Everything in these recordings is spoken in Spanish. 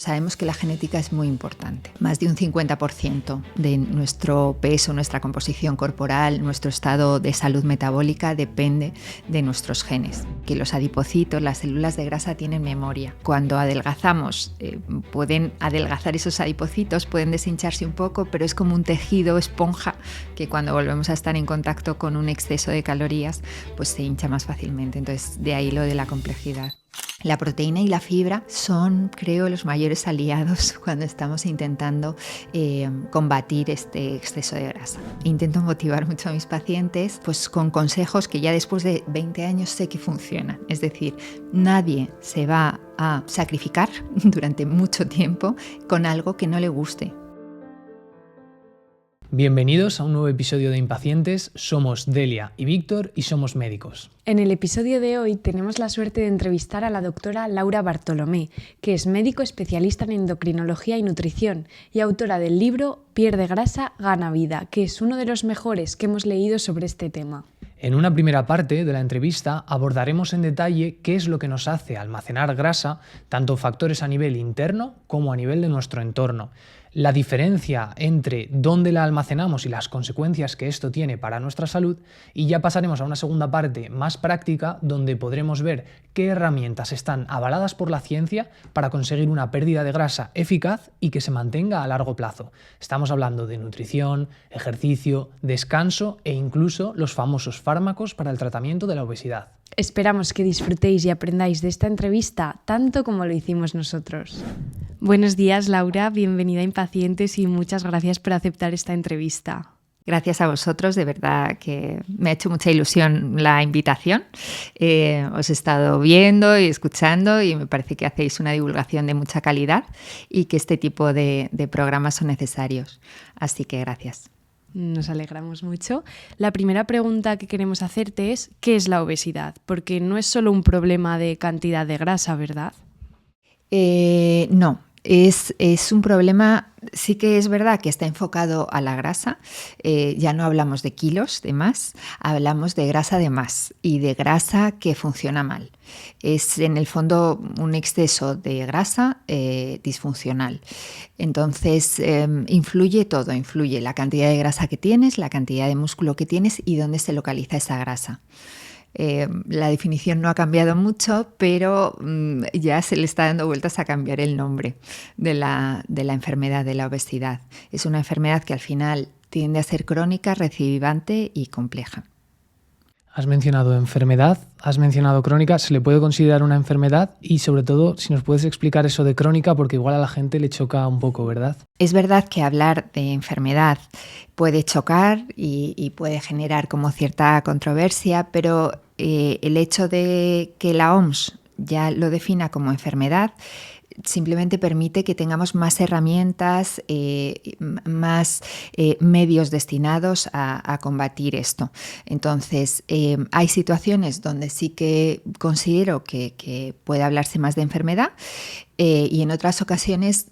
Sabemos que la genética es muy importante. Más de un 50% de nuestro peso, nuestra composición corporal, nuestro estado de salud metabólica depende de nuestros genes. Que los adipocitos, las células de grasa, tienen memoria. Cuando adelgazamos, pueden adelgazar esos adipocitos, pueden deshincharse un poco, pero es como un tejido esponja que cuando volvemos a estar en contacto con un exceso de calorías, pues se hincha más fácilmente. Entonces, de ahí lo de la complejidad. La proteína y la fibra son, creo, los mayores aliados cuando estamos intentando combatir este exceso de grasa. Intento motivar mucho a mis pacientes pues, con consejos que ya después de 20 años sé que funcionan. Es decir, nadie se va a sacrificar durante mucho tiempo con algo que no le guste. Bienvenidos a un nuevo episodio de Impacientes. Somos Delia y Víctor y somos médicos. En el episodio de hoy tenemos la suerte de entrevistar a la doctora Laura Bartolomé, que es médico especialista en endocrinología y nutrición y autora del libro Pierde grasa, gana vida, que es uno de los mejores que hemos leído sobre este tema. En una primera parte de la entrevista abordaremos en detalle qué es lo que nos hace almacenar grasa, tanto factores a nivel interno como a nivel de nuestro entorno. La diferencia entre dónde la almacenamos y las consecuencias que esto tiene para nuestra salud, y ya pasaremos a una segunda parte más práctica donde podremos ver qué herramientas están avaladas por la ciencia para conseguir una pérdida de grasa eficaz y que se mantenga a largo plazo. Estamos hablando de nutrición, ejercicio, descanso e incluso los famosos fármacos para el tratamiento de la obesidad. Esperamos que disfrutéis y aprendáis de esta entrevista tanto como lo hicimos nosotros. Buenos días, Laura, bienvenida a Impacientes y muchas gracias por aceptar esta entrevista. Gracias a vosotros, de verdad que me ha hecho mucha ilusión la invitación. Os he estado viendo y escuchando y me parece que hacéis una divulgación de mucha calidad y que este tipo de programas son necesarios. Así que gracias. Nos alegramos mucho. La primera pregunta que queremos hacerte es ¿qué es la obesidad? Porque no es solo un problema de cantidad de grasa, ¿verdad? No. Es un problema, sí que es verdad que está enfocado a la grasa, ya no hablamos de kilos de más, hablamos de grasa de más y de grasa que funciona mal. Es en el fondo un exceso de grasa disfuncional. Entonces influye todo, influye la cantidad de grasa que tienes, la cantidad de músculo que tienes y dónde se localiza esa grasa. La definición no ha cambiado mucho, pero ya se le está dando vueltas a cambiar el nombre de la enfermedad de la obesidad. Es una enfermedad que al final tiende a ser crónica, recidivante y compleja. Has mencionado enfermedad, has mencionado crónica, ¿se le puede considerar una enfermedad? Y sobre todo, si nos puedes explicar eso de crónica, porque igual a la gente le choca un poco, ¿verdad? Es verdad que hablar de enfermedad puede chocar y puede generar como cierta controversia, pero el hecho de que la OMS ya lo defina como enfermedad simplemente permite que tengamos más herramientas, más medios destinados a combatir esto. Entonces, hay situaciones donde sí que considero que puede hablarse más de enfermedad y en otras ocasiones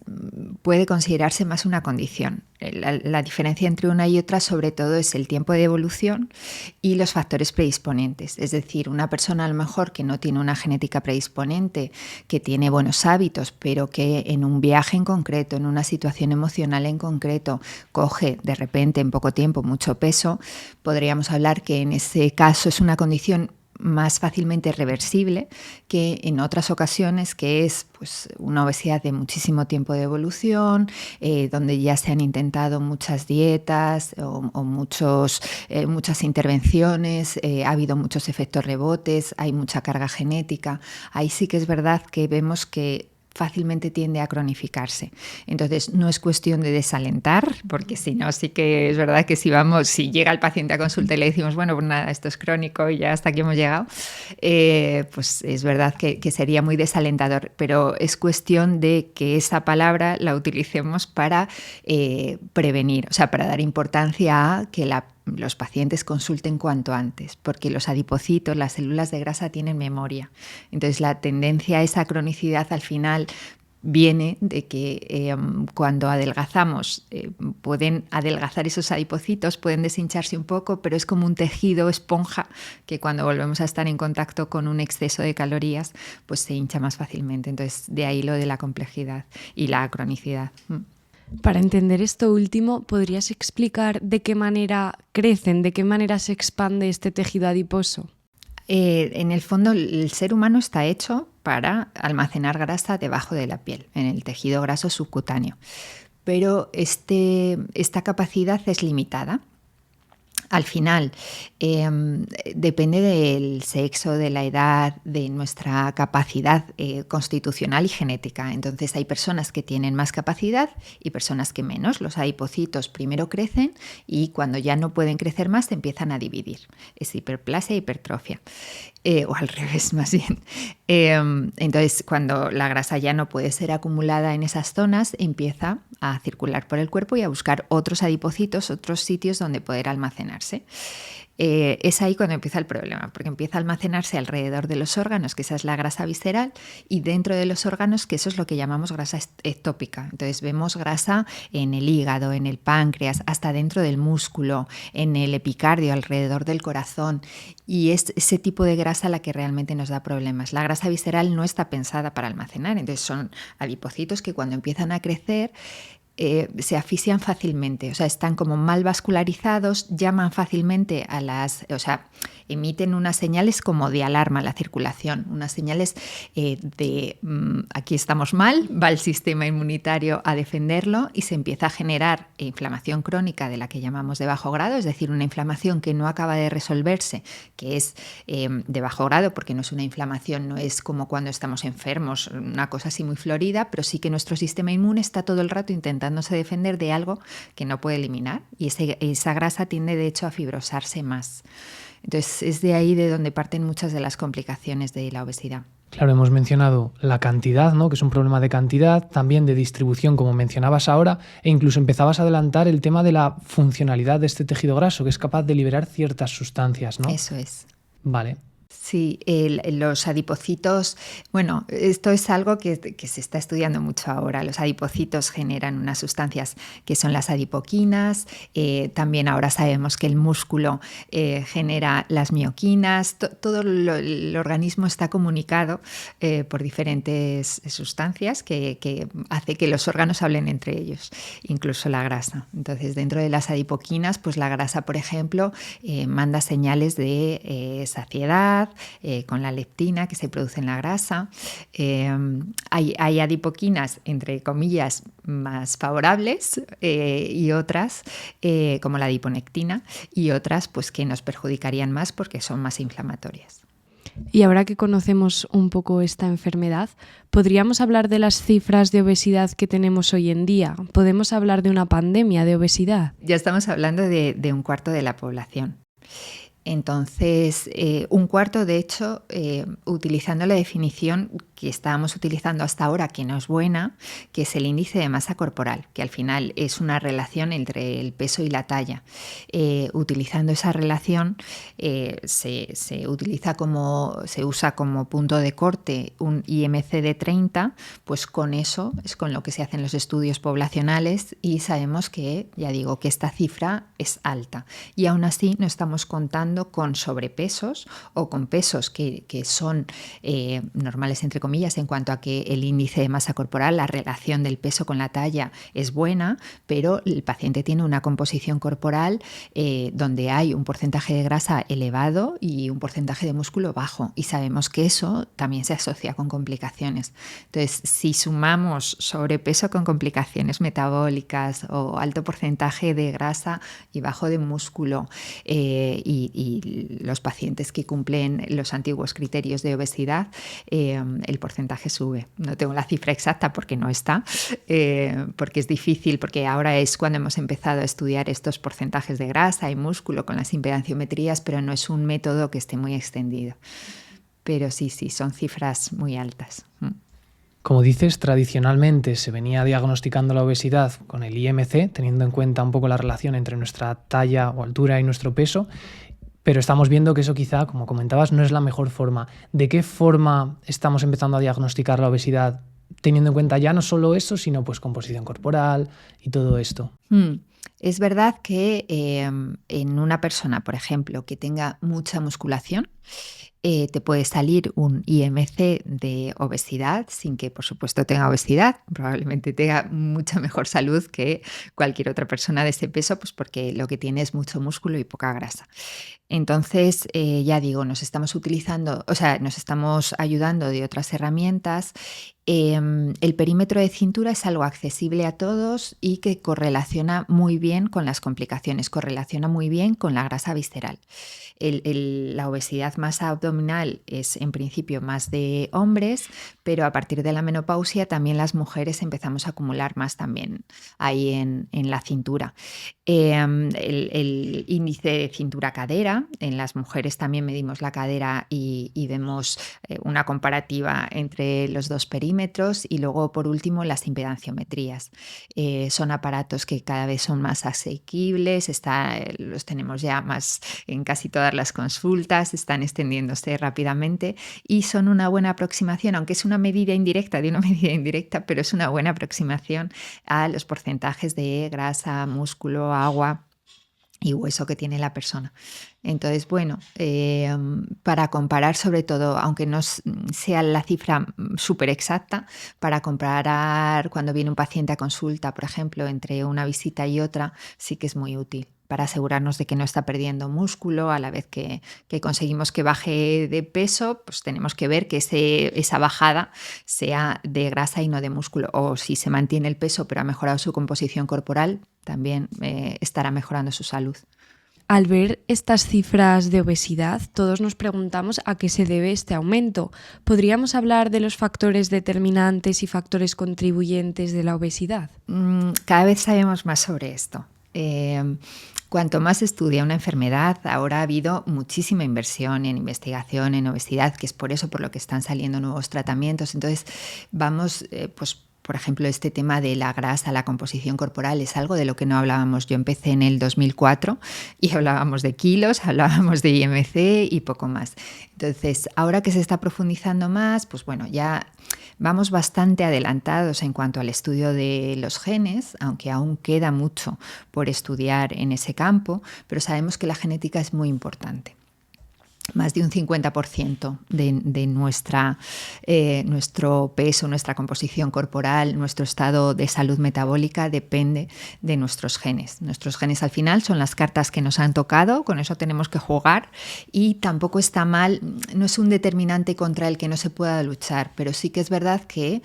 puede considerarse más una condición. La diferencia entre una y otra sobre todo es el tiempo de evolución y los factores predisponentes. Es decir, una persona a lo mejor que no tiene una genética predisponente, que tiene buenos hábitos, pero que en un viaje en concreto, en una situación emocional en concreto, coge de repente en poco tiempo mucho peso, podríamos hablar que en ese caso es una condición más fácilmente reversible que en otras ocasiones, que es pues, una obesidad de muchísimo tiempo de evolución, donde ya se han intentado muchas dietas o muchas intervenciones, ha habido muchos efectos rebotes, hay mucha carga genética. Ahí sí que es verdad que vemos que fácilmente tiende a cronificarse. Entonces, no es cuestión de desalentar, porque si no, sí que es verdad que si llega el paciente a consulta y le decimos, bueno, pues nada, esto es crónico y ya hasta aquí hemos llegado, pues es verdad que sería muy desalentador, pero es cuestión de que esa palabra la utilicemos para prevenir, o sea, para dar importancia a que los pacientes consulten cuanto antes, porque los adipocitos, las células de grasa tienen memoria. Entonces la tendencia a esa cronicidad al final viene de que cuando adelgazamos pueden adelgazar esos adipocitos, pueden deshincharse un poco, pero es como un tejido esponja que cuando volvemos a estar en contacto con un exceso de calorías, pues se hincha más fácilmente. Entonces, de ahí lo de la complejidad y la cronicidad. Para entender esto último, ¿podrías explicar de qué manera crecen, de qué manera se expande este tejido adiposo? En el fondo, el ser humano está hecho para almacenar grasa debajo de la piel, en el tejido graso subcutáneo. Pero esta capacidad es limitada. Al final, depende del sexo, de la edad, de nuestra capacidad constitucional y genética. Entonces hay personas que tienen más capacidad y personas que menos. Los adipocitos primero crecen y cuando ya no pueden crecer más se empiezan a dividir. Es hiperplasia e hipertrofia. O al revés, más bien. Entonces, cuando la grasa ya no puede ser acumulada en esas zonas, empieza a circular por el cuerpo y a buscar otros adipocitos, otros sitios donde poder almacenarse. Es ahí cuando empieza el problema, porque empieza a almacenarse alrededor de los órganos, que esa es la grasa visceral, y dentro de los órganos, que eso es lo que llamamos grasa ectópica. Entonces vemos grasa en el hígado, en el páncreas, hasta dentro del músculo, en el epicardio, alrededor del corazón, y es ese tipo de grasa la que realmente nos da problemas. La grasa visceral no está pensada para almacenar, entonces son adipocitos que cuando empiezan a crecer se asfixian fácilmente, o sea, están como mal vascularizados, llaman fácilmente emiten unas señales como de alarma a la circulación, unas señales de aquí estamos mal, va el sistema inmunitario a defenderlo y se empieza a generar inflamación crónica de la que llamamos de bajo grado, es decir, una inflamación que no acaba de resolverse, que es de bajo grado porque no es una inflamación, no es como cuando estamos enfermos, una cosa así muy florida, pero sí que nuestro sistema inmune está todo el rato intentándose defender de algo que no puede eliminar y esa grasa tiende de hecho a fibrosarse más. Entonces es de ahí de donde parten muchas de las complicaciones de la obesidad. Claro, hemos mencionado la cantidad, ¿no? Que es un problema de cantidad, también de distribución, como mencionabas ahora, e incluso empezabas a adelantar el tema de la funcionalidad de este tejido graso, que es capaz de liberar ciertas sustancias, ¿no? Eso es. Vale. Sí, los adipocitos, bueno, esto es algo que se está estudiando mucho ahora. Los adipocitos generan unas sustancias que son las adipoquinas, también ahora sabemos que el músculo genera las mioquinas, todo el organismo está comunicado por diferentes sustancias que hace que los órganos hablen entre ellos, incluso la grasa. Entonces, dentro de las adipoquinas, pues la grasa, por ejemplo, manda señales de saciedad, con la leptina que se produce en la grasa. Hay adipoquinas, entre comillas, más favorables y otras, como la adiponectina, y otras pues, que nos perjudicarían más porque son más inflamatorias. Y ahora que conocemos un poco esta enfermedad, ¿podríamos hablar de las cifras de obesidad que tenemos hoy en día? ¿Podemos hablar de una pandemia de obesidad? Ya estamos hablando de un cuarto de la población. Entonces, un cuarto, de hecho, utilizando la definición que estábamos utilizando hasta ahora, que no es buena, que es el índice de masa corporal, que al final es una relación entre el peso y la talla. Utilizando esa relación, se usa como punto de corte un IMC de 30, pues con eso es con lo que se hacen los estudios poblacionales y sabemos que, ya digo, que esta cifra es alta. Y aún así no estamos contando con sobrepesos o con pesos que son normales, entre comillas, en cuanto a que el índice de masa corporal, la relación del peso con la talla es buena, pero el paciente tiene una composición corporal donde hay un porcentaje de grasa elevado y un porcentaje de músculo bajo, y sabemos que eso también se asocia con complicaciones. Entonces, si sumamos sobrepeso con complicaciones metabólicas o alto porcentaje de grasa y bajo de músculo y los pacientes que cumplen los antiguos criterios de obesidad, el porcentaje sube. No tengo la cifra exacta porque no está, porque es difícil, porque ahora es cuando hemos empezado a estudiar estos porcentajes de grasa y músculo con las impedanciometrías, pero no es un método que esté muy extendido. Pero sí, son cifras muy altas. Como dices, tradicionalmente se venía diagnosticando la obesidad con el IMC, teniendo en cuenta un poco la relación entre nuestra talla o altura y nuestro peso, pero estamos viendo que eso quizá, como comentabas, no es la mejor forma. ¿De qué forma estamos empezando a diagnosticar la obesidad teniendo en cuenta ya no solo eso, sino pues composición corporal y todo esto. Es verdad que en una persona, por ejemplo, que tenga mucha musculación, te puede salir un IMC de obesidad sin que, por supuesto, tenga obesidad. Probablemente tenga mucha mejor salud que cualquier otra persona de ese peso, pues porque lo que tiene es mucho músculo y poca grasa. Entonces, ya digo, nos estamos ayudando de otras herramientas. El perímetro de cintura es algo accesible a todos y que correlaciona muy bien con las complicaciones, correlaciona muy bien con la grasa visceral. La obesidad más abdominal es en principio más de hombres, pero a partir de la menopausia también las mujeres empezamos a acumular más también ahí en la cintura. El índice de cintura-cadera, en las mujeres también medimos la cadera y vemos una comparativa entre los dos perímetros, y luego por último las impedanciometrías. Son aparatos que cada vez son más asequibles, los tenemos ya más en casi todas las consultas, están extendiéndose rápidamente y son una buena aproximación, aunque es una medida indirecta, pero es una buena aproximación a los porcentajes de grasa, músculo, agua y hueso que tiene la persona. Entonces, bueno, para comparar sobre todo, aunque no sea la cifra súper exacta, para comparar cuando viene un paciente a consulta, por ejemplo, entre una visita y otra, sí que es muy útil para asegurarnos de que no está perdiendo músculo. A la vez que conseguimos que baje de peso, pues tenemos que ver que esa bajada sea de grasa y no de músculo. O si se mantiene el peso pero ha mejorado su composición corporal, también estará mejorando su salud. Al ver estas cifras de obesidad, todos nos preguntamos a qué se debe este aumento. ¿Podríamos hablar de los factores determinantes y factores contribuyentes de la obesidad? Cada vez sabemos más sobre esto. Cuanto más se estudia una enfermedad, ahora ha habido muchísima inversión en investigación en obesidad, que es por eso por lo que están saliendo nuevos tratamientos. Entonces vamos, por ejemplo, este tema de la grasa, la composición corporal, es algo de lo que no hablábamos. Yo empecé en el 2004 y hablábamos de kilos, hablábamos de IMC y poco más. Entonces, ahora que se está profundizando más, pues bueno, ya vamos bastante adelantados en cuanto al estudio de los genes, aunque aún queda mucho por estudiar en ese campo, pero sabemos que la genética es muy importante. Más de un 50% de nuestro peso, nuestra composición corporal, nuestro estado de salud metabólica depende de nuestros genes. Nuestros genes al final son las cartas que nos han tocado, con eso tenemos que jugar, y tampoco está mal, no es un determinante contra el que no se pueda luchar, pero sí que es verdad que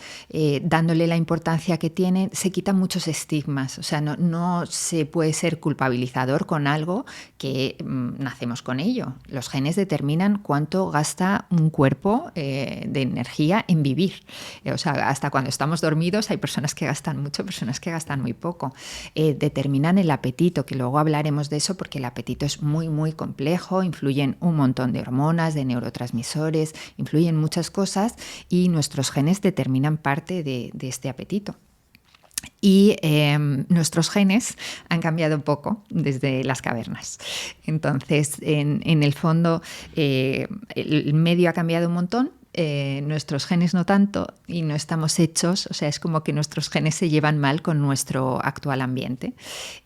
dándole la importancia que tiene se quitan muchos estigmas. O sea, no se puede ser culpabilizador con algo que nacemos con ello. Los genes determinan cuánto gasta un cuerpo de energía en vivir. O sea, hasta cuando estamos dormidos hay personas que gastan mucho, personas que gastan muy poco. Determinan el apetito, que luego hablaremos de eso porque el apetito es muy, muy complejo, influyen un montón de hormonas, de neurotransmisores, influyen muchas cosas y nuestros genes determinan parte de este apetito. Y nuestros genes han cambiado un poco desde las cavernas. Entonces, en el fondo, el medio ha cambiado un montón. Nuestros genes no tanto, y no estamos hechos, o sea, es como que nuestros genes se llevan mal con nuestro actual ambiente.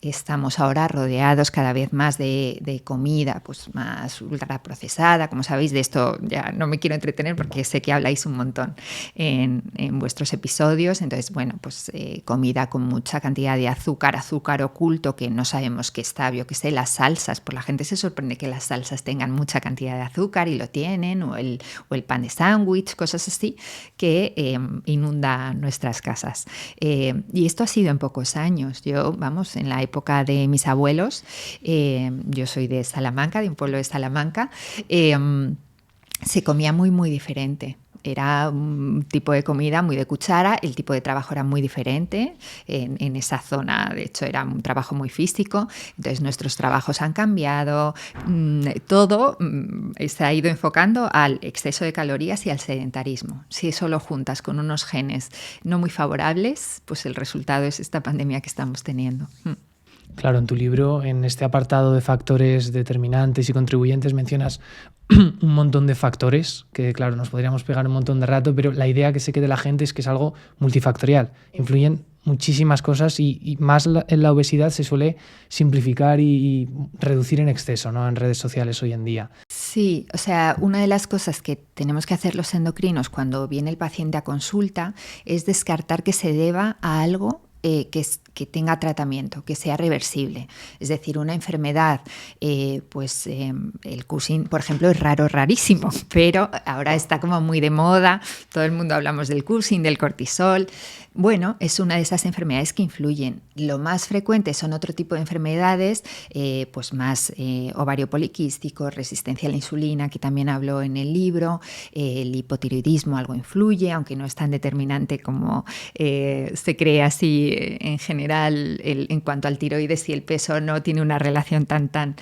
Estamos ahora rodeados cada vez más de comida pues más ultraprocesada, como sabéis. De esto ya no me quiero entretener porque sé que habláis un montón en vuestros episodios. Entonces, bueno, pues comida con mucha cantidad de azúcar oculto que no sabemos qué está. Yo que sé, las salsas, pues la gente se sorprende que las salsas tengan mucha cantidad de azúcar y lo tienen, o el pan de sándwich, cosas así que inunda nuestras casas. Y esto ha sido en pocos años. En la época de mis abuelos, yo soy de Salamanca, de un pueblo de Salamanca, se comía muy, muy diferente. Era un tipo de comida muy de cuchara, el tipo de trabajo era muy diferente en esa zona. De hecho, era un trabajo muy físico. Entonces, nuestros trabajos han cambiado. Todo se ha ido enfocando al exceso de calorías y al sedentarismo. Si eso lo juntas con unos genes no muy favorables, pues el resultado es esta pandemia que estamos teniendo. Claro, en tu libro, en este apartado de factores determinantes y contribuyentes, mencionas un montón de factores, que claro, nos podríamos pegar un montón de rato, pero la idea que se quede la gente es que es algo multifactorial. Influyen muchísimas cosas y más en la obesidad se suele simplificar y reducir en exceso, ¿no? En redes sociales hoy en día. Sí, o sea, una de las cosas que tenemos que hacer los endocrinos cuando viene el paciente a consulta es descartar que se deba a algo que tenga tratamiento, que sea reversible. Es decir, una enfermedad, el Cushing, por ejemplo, es rarísimo, pero ahora está como muy de moda, todo el mundo hablamos del Cushing, del cortisol. Bueno, es una de esas enfermedades que influyen. Lo más frecuente son otro tipo de enfermedades, más ovario poliquístico, resistencia a la insulina, que también hablo en el libro, el hipotiroidismo algo influye, aunque no es tan determinante como se cree así en general. En cuanto al tiroides y el peso no tiene una relación tan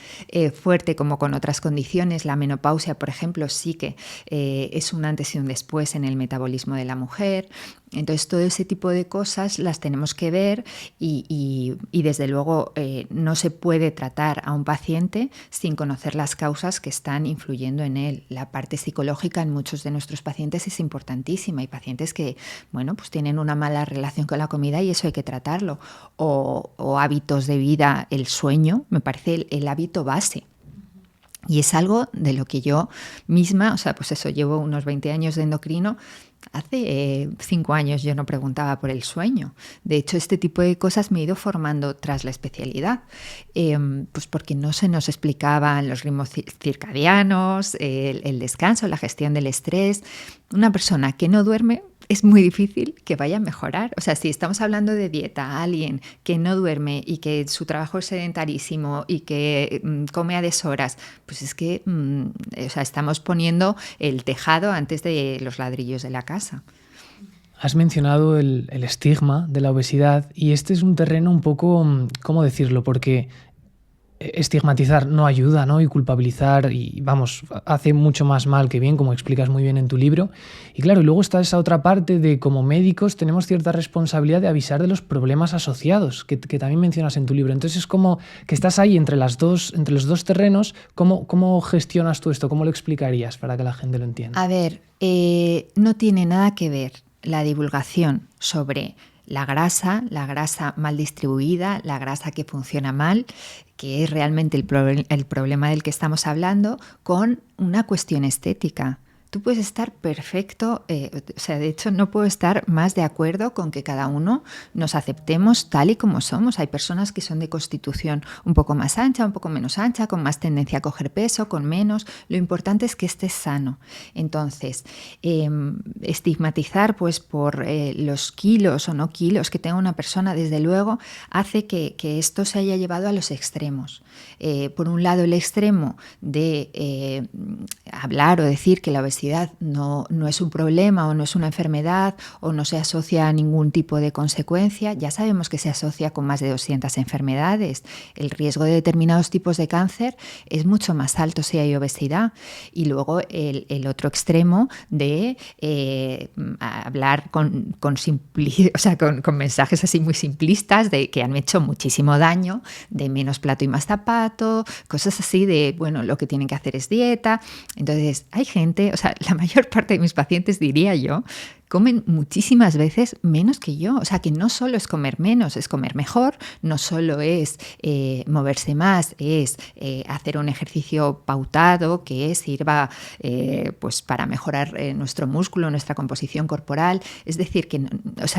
fuerte como con otras condiciones. La menopausia, por ejemplo, sí que es un antes y un después en el metabolismo de la mujer. Entonces, todo ese tipo de cosas las tenemos que ver y desde luego no se puede tratar a un paciente sin conocer las causas que están influyendo en él. La parte psicológica en muchos de nuestros pacientes es importantísima. Hay pacientes que, pues tienen una mala relación con la comida y eso hay que tratarlo. O hábitos de vida, el sueño, me parece el hábito base. Y es algo de lo que yo misma, llevo unos 20 años de endocrino. Hace 5 años yo no preguntaba por el sueño. De hecho, este tipo de cosas me he ido formando tras la especialidad, porque no se nos explicaban los ritmos circadianos, el descanso, la gestión del estrés. Una persona que no duerme es muy difícil que vaya a mejorar. O sea, si estamos hablando de dieta, alguien que no duerme y que su trabajo es sedentarísimo y que come a deshoras, pues es que estamos poniendo el tejado antes de los ladrillos de la casa. Has mencionado el estigma de la obesidad y este es un terreno un poco, ¿cómo decirlo? Porque estigmatizar no ayuda, ¿no? Y culpabilizar hace mucho más mal que bien, como explicas muy bien en tu libro. Y claro, luego está esa otra parte de como médicos tenemos cierta responsabilidad de avisar de los problemas asociados, que también mencionas en tu libro. Entonces es como que estás ahí entre los dos terrenos. ¿Cómo gestionas tú esto? ¿Cómo lo explicarías para que la gente lo entienda? A ver, no tiene nada que ver la divulgación sobre la grasa mal distribuida, la grasa que funciona mal, que es realmente el problema del que estamos hablando, con una cuestión estética. Tú puedes estar perfecto, de hecho no puedo estar más de acuerdo con que cada uno nos aceptemos tal y como somos. Hay personas que son de constitución un poco más ancha, un poco menos ancha, con más tendencia a coger peso, con menos. Lo importante es que estés sano. Entonces, estigmatizar por los kilos o no kilos que tenga una persona, desde luego, hace que esto se haya llevado a los extremos. Por un lado, el extremo de hablar o decir que la obesidad no es un problema o no es una enfermedad o no se asocia a ningún tipo de consecuencia. Ya sabemos que se asocia con más de 200 enfermedades. El riesgo de determinados tipos de cáncer es mucho más alto si hay obesidad. Y luego el otro extremo de hablar con mensajes así muy simplistas de que han hecho muchísimo daño, de menos plato y más zapato, cosas así de, lo que tienen que hacer es dieta. Entonces, hay gente, la mayor parte de mis pacientes, diría yo, comen muchísimas veces menos que yo. O sea, que no solo es comer menos, es comer mejor, no solo es moverse más, es hacer un ejercicio pautado que sirva para mejorar nuestro músculo, nuestra composición corporal. Es decir, que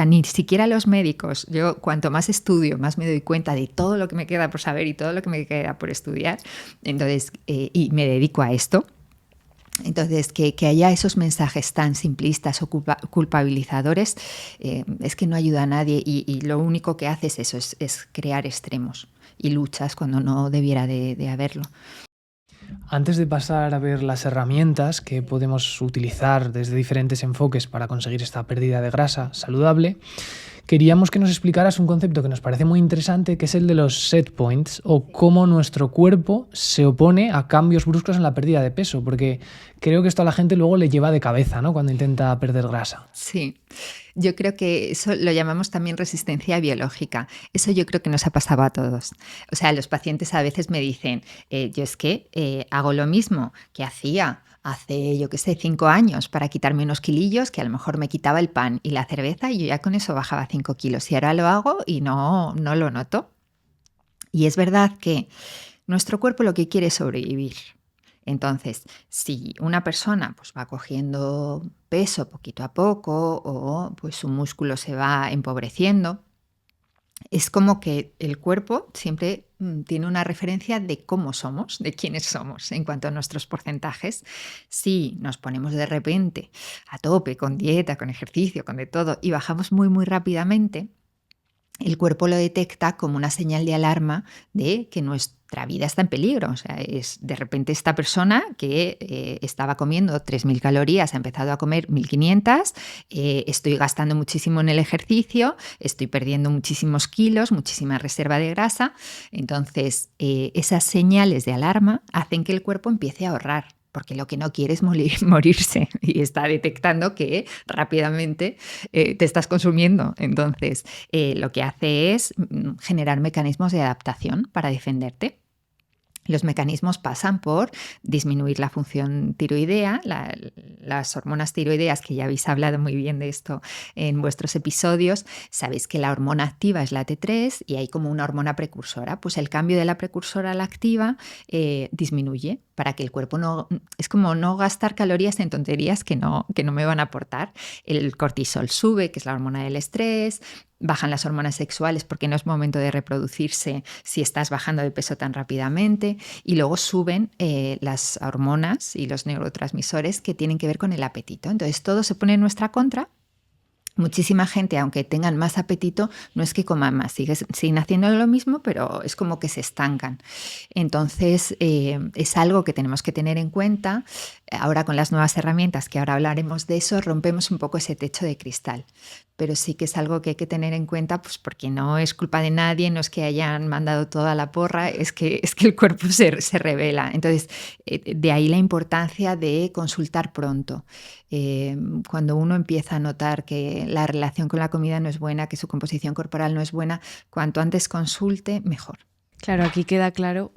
ni siquiera los médicos, yo cuanto más estudio, más me doy cuenta de todo lo que me queda por saber y todo lo que me queda por estudiar. Entonces, y me dedico a esto. Entonces, que haya esos mensajes tan simplistas o culpabilizadores es que no ayuda a nadie y lo único que hace es eso, es crear extremos y luchas cuando no debiera de haberlo. Antes de pasar a ver las herramientas que podemos utilizar desde diferentes enfoques para conseguir esta pérdida de grasa saludable, queríamos que nos explicaras un concepto que nos parece muy interesante, que es el de los set points, o cómo nuestro cuerpo se opone a cambios bruscos en la pérdida de peso, porque creo que esto a la gente luego le lleva de cabeza, ¿no?, cuando intenta perder grasa. Sí, yo creo que eso lo llamamos también resistencia biológica. Eso yo creo que nos ha pasado a todos. O sea, los pacientes a veces me dicen, yo es que hago lo mismo que hacía hace, yo qué sé, 5 años para quitarme unos kilillos, que a lo mejor me quitaba el pan y la cerveza y yo ya con eso bajaba 5 kilos. Y ahora lo hago y no lo noto. Y es verdad que nuestro cuerpo lo que quiere es sobrevivir. Entonces, si una persona pues, va cogiendo peso poquito a poco o pues, su músculo se va empobreciendo, es como que el cuerpo siempre tiene una referencia de cómo somos, de quiénes somos en cuanto a nuestros porcentajes. Si nos ponemos de repente a tope con dieta, con ejercicio, con de todo y bajamos muy, muy rápidamente, el cuerpo lo detecta como una señal de alarma de que nuestra vida está en peligro. O sea, es de repente esta persona que estaba comiendo 3.000 calorías ha empezado a comer 1.500, estoy gastando muchísimo en el ejercicio, estoy perdiendo muchísimos kilos, muchísima reserva de grasa. Entonces, esas señales de alarma hacen que el cuerpo empiece a ahorrar, porque lo que no quiere es morirse y está detectando que rápidamente te estás consumiendo. Entonces, lo que hace es generar mecanismos de adaptación para defenderte. Los mecanismos pasan por disminuir la función tiroidea, las hormonas tiroideas, que ya habéis hablado muy bien de esto en vuestros episodios. Sabéis que la hormona activa es la T3 y hay como una hormona precursora. Pues el cambio de la precursora a la activa disminuye para que el cuerpo no... Es como no gastar calorías en tonterías que no me van a aportar. El cortisol sube, que es la hormona del estrés. Bajan las hormonas sexuales porque no es momento de reproducirse si estás bajando de peso tan rápidamente, y luego suben las hormonas y los neurotransmisores que tienen que ver con el apetito. Entonces todo se pone en nuestra contra. Muchísima gente, aunque tengan más apetito, no es que coman más, siguen haciendo lo mismo, pero es como que se estancan. Entonces, es algo que tenemos que tener en cuenta. Ahora con las nuevas herramientas, que ahora hablaremos de eso, rompemos un poco ese techo de cristal. Pero sí que es algo que hay que tener en cuenta, pues porque no es culpa de nadie, no es que hayan mandado toda la porra, es que el cuerpo se revela. Entonces, de ahí la importancia de consultar pronto. Cuando uno empieza a notar que la relación con la comida no es buena, que su composición corporal no es buena, cuanto antes consulte, mejor. Claro, aquí queda claro,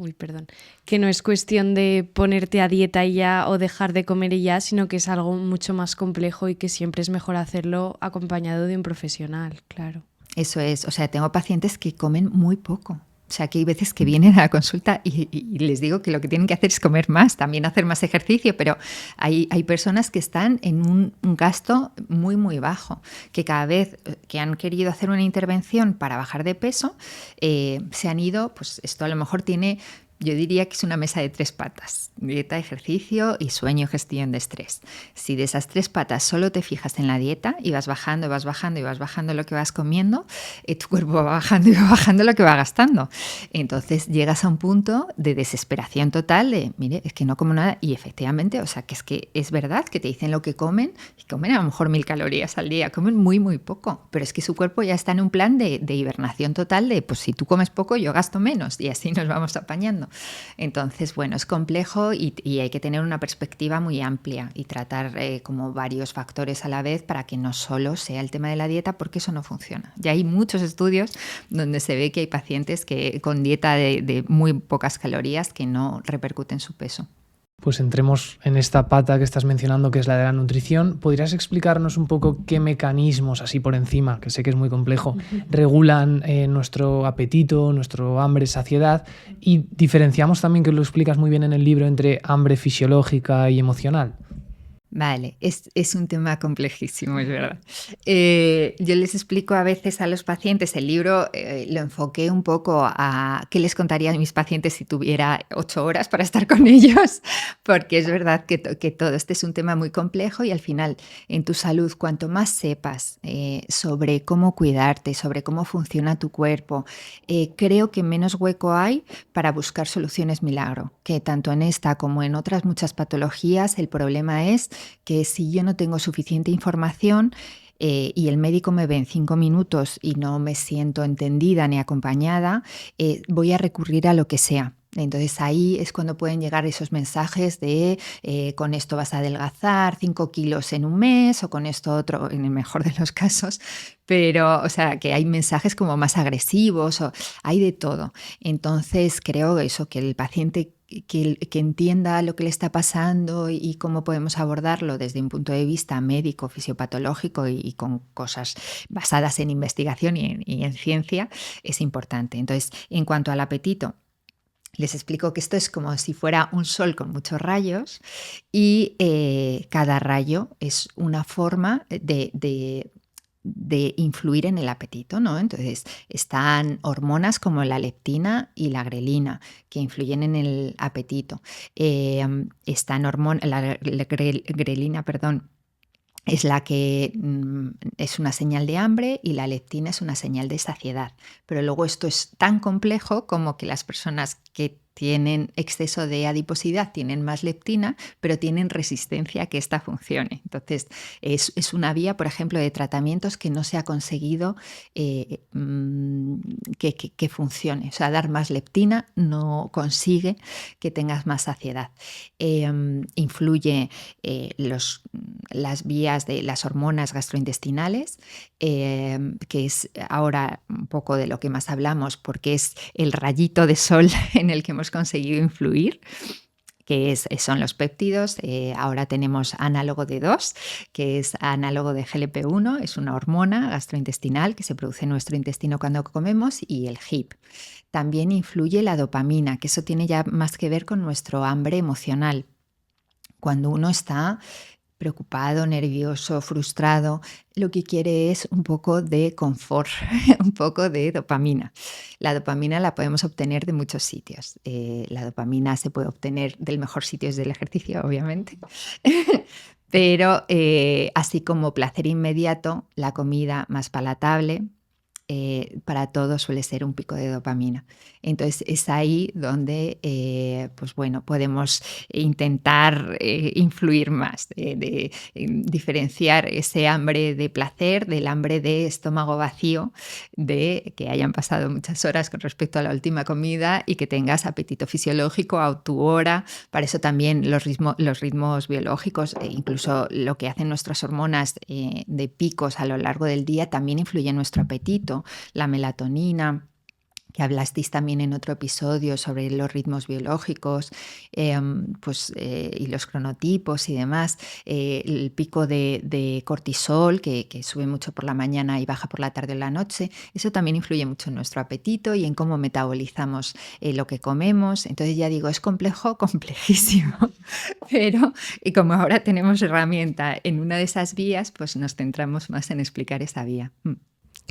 que no es cuestión de ponerte a dieta y ya o dejar de comer y ya, sino que es algo mucho más complejo y que siempre es mejor hacerlo acompañado de un profesional, claro. Eso es, o sea, tengo pacientes que comen muy poco. O sea, que hay veces que vienen a la consulta y les digo que lo que tienen que hacer es comer más, también hacer más ejercicio, pero hay personas que están en un gasto muy, muy bajo, que cada vez que han querido hacer una intervención para bajar de peso, se han ido, pues esto a lo mejor tiene... Yo diría que es una mesa de 3 patas: dieta, ejercicio y sueño, gestión de estrés. Si de esas 3 patas solo te fijas en la dieta y vas bajando lo que vas comiendo, tu cuerpo va bajando y va bajando lo que va gastando. Entonces llegas a un punto de desesperación total de, mire, es que no como nada. Y efectivamente, o sea, que es verdad que te dicen lo que comen, y comen a lo mejor 1.000 calorías al día, comen muy, muy poco. Pero es que su cuerpo ya está en un plan de hibernación total de, pues si tú comes poco, yo gasto menos, y así nos vamos apañando. Entonces, bueno, es complejo y hay que tener una perspectiva muy amplia y tratar como varios factores a la vez para que no solo sea el tema de la dieta, porque eso no funciona. Ya hay muchos estudios donde se ve que hay pacientes que con dieta de muy pocas calorías que no repercuten su peso. Pues entremos en esta pata que estás mencionando, que es la de la nutrición. ¿Podrías explicarnos un poco qué mecanismos, así por encima, que sé que es muy complejo, regulan nuestro apetito, nuestro hambre, saciedad? Y diferenciamos también, que lo explicas muy bien en el libro, entre hambre fisiológica y emocional. Vale, es un tema complejísimo, es verdad. Yo les explico a veces a los pacientes, el libro lo enfoqué un poco a qué les contaría a mis pacientes si tuviera 8 horas para estar con ellos, porque es verdad que todo este es un tema muy complejo y al final en tu salud, cuanto más sepas sobre cómo cuidarte, sobre cómo funciona tu cuerpo, creo que menos hueco hay para buscar soluciones milagro, que tanto en esta como en otras muchas patologías el problema es que si yo no tengo suficiente información, y el médico me ve en 5 minutos y no me siento entendida ni acompañada, voy a recurrir a lo que sea. Entonces ahí es cuando pueden llegar esos mensajes de con esto vas a adelgazar 5 kilos en un mes o con esto otro, en el mejor de los casos, pero o sea que hay mensajes como más agresivos, o hay de todo. Entonces creo eso, que el paciente que entienda lo que le está pasando y cómo podemos abordarlo desde un punto de vista médico, fisiopatológico y con cosas basadas en investigación y en ciencia es importante. Entonces, en cuanto al apetito, les explico que esto es como si fuera un sol con muchos rayos y cada rayo es una forma de influir en el apetito, ¿no? Entonces están hormonas como la leptina y la grelina que influyen en el apetito. Están la grelina, perdón, es la que es una señal de hambre y la leptina es una señal de saciedad. Pero luego esto es tan complejo como que las personas que tienen exceso de adiposidad tienen más leptina, pero tienen resistencia a que esta funcione. Entonces, es una vía, por ejemplo, de tratamientos que no se ha conseguido que funcione. O sea, dar más leptina no consigue que tengas más saciedad. Influye las vías de las hormonas gastrointestinales, que es ahora un poco de lo que más hablamos, porque es el rayito de sol en el que hemos conseguido influir, que son los péptidos. Ahora tenemos análogo de 2, que es análogo de GLP-1, es una hormona gastrointestinal que se produce en nuestro intestino cuando comemos, y el HIP. También influye la dopamina, que eso tiene ya más que ver con nuestro hambre emocional. Cuando uno está preocupado, nervioso, frustrado, lo que quiere es un poco de confort, un poco de dopamina. La dopamina la podemos obtener de muchos sitios. La dopamina se puede obtener del mejor sitio es del ejercicio, obviamente. Pero así como placer inmediato, la comida más palatable, para todos suele ser un pico de dopamina. Entonces es ahí donde pues bueno, podemos intentar influir más, diferenciar ese hambre de placer del hambre de estómago vacío, de que hayan pasado muchas horas con respecto a la última comida y que tengas apetito fisiológico a tu hora. Para eso también los ritmos biológicos, incluso lo que hacen nuestras hormonas de picos a lo largo del día, también influye en nuestro apetito. La melatonina, que hablasteis también en otro episodio sobre los ritmos biológicos, y los cronotipos y demás, el pico de cortisol que sube mucho por la mañana y baja por la tarde o la noche, eso también influye mucho en nuestro apetito y en cómo metabolizamos lo que comemos. Entonces ya digo, es complejo, complejísimo, pero y como ahora tenemos herramienta en una de esas vías, pues nos centramos más en explicar esa vía.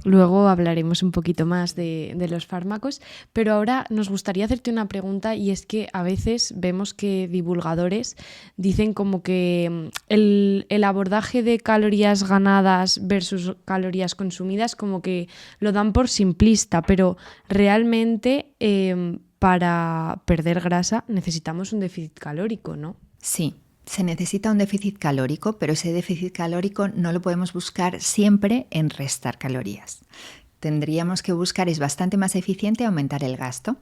Luego hablaremos un poquito más de los fármacos, pero ahora nos gustaría hacerte una pregunta, y es que a veces vemos que divulgadores dicen como que el abordaje de calorías ganadas versus calorías consumidas como que lo dan por simplista, pero realmente para perder grasa necesitamos un déficit calórico, ¿no? Sí. Se necesita un déficit calórico, pero ese déficit calórico no lo podemos buscar siempre en restar calorías. Tendríamos que buscar, es bastante más eficiente aumentar el gasto.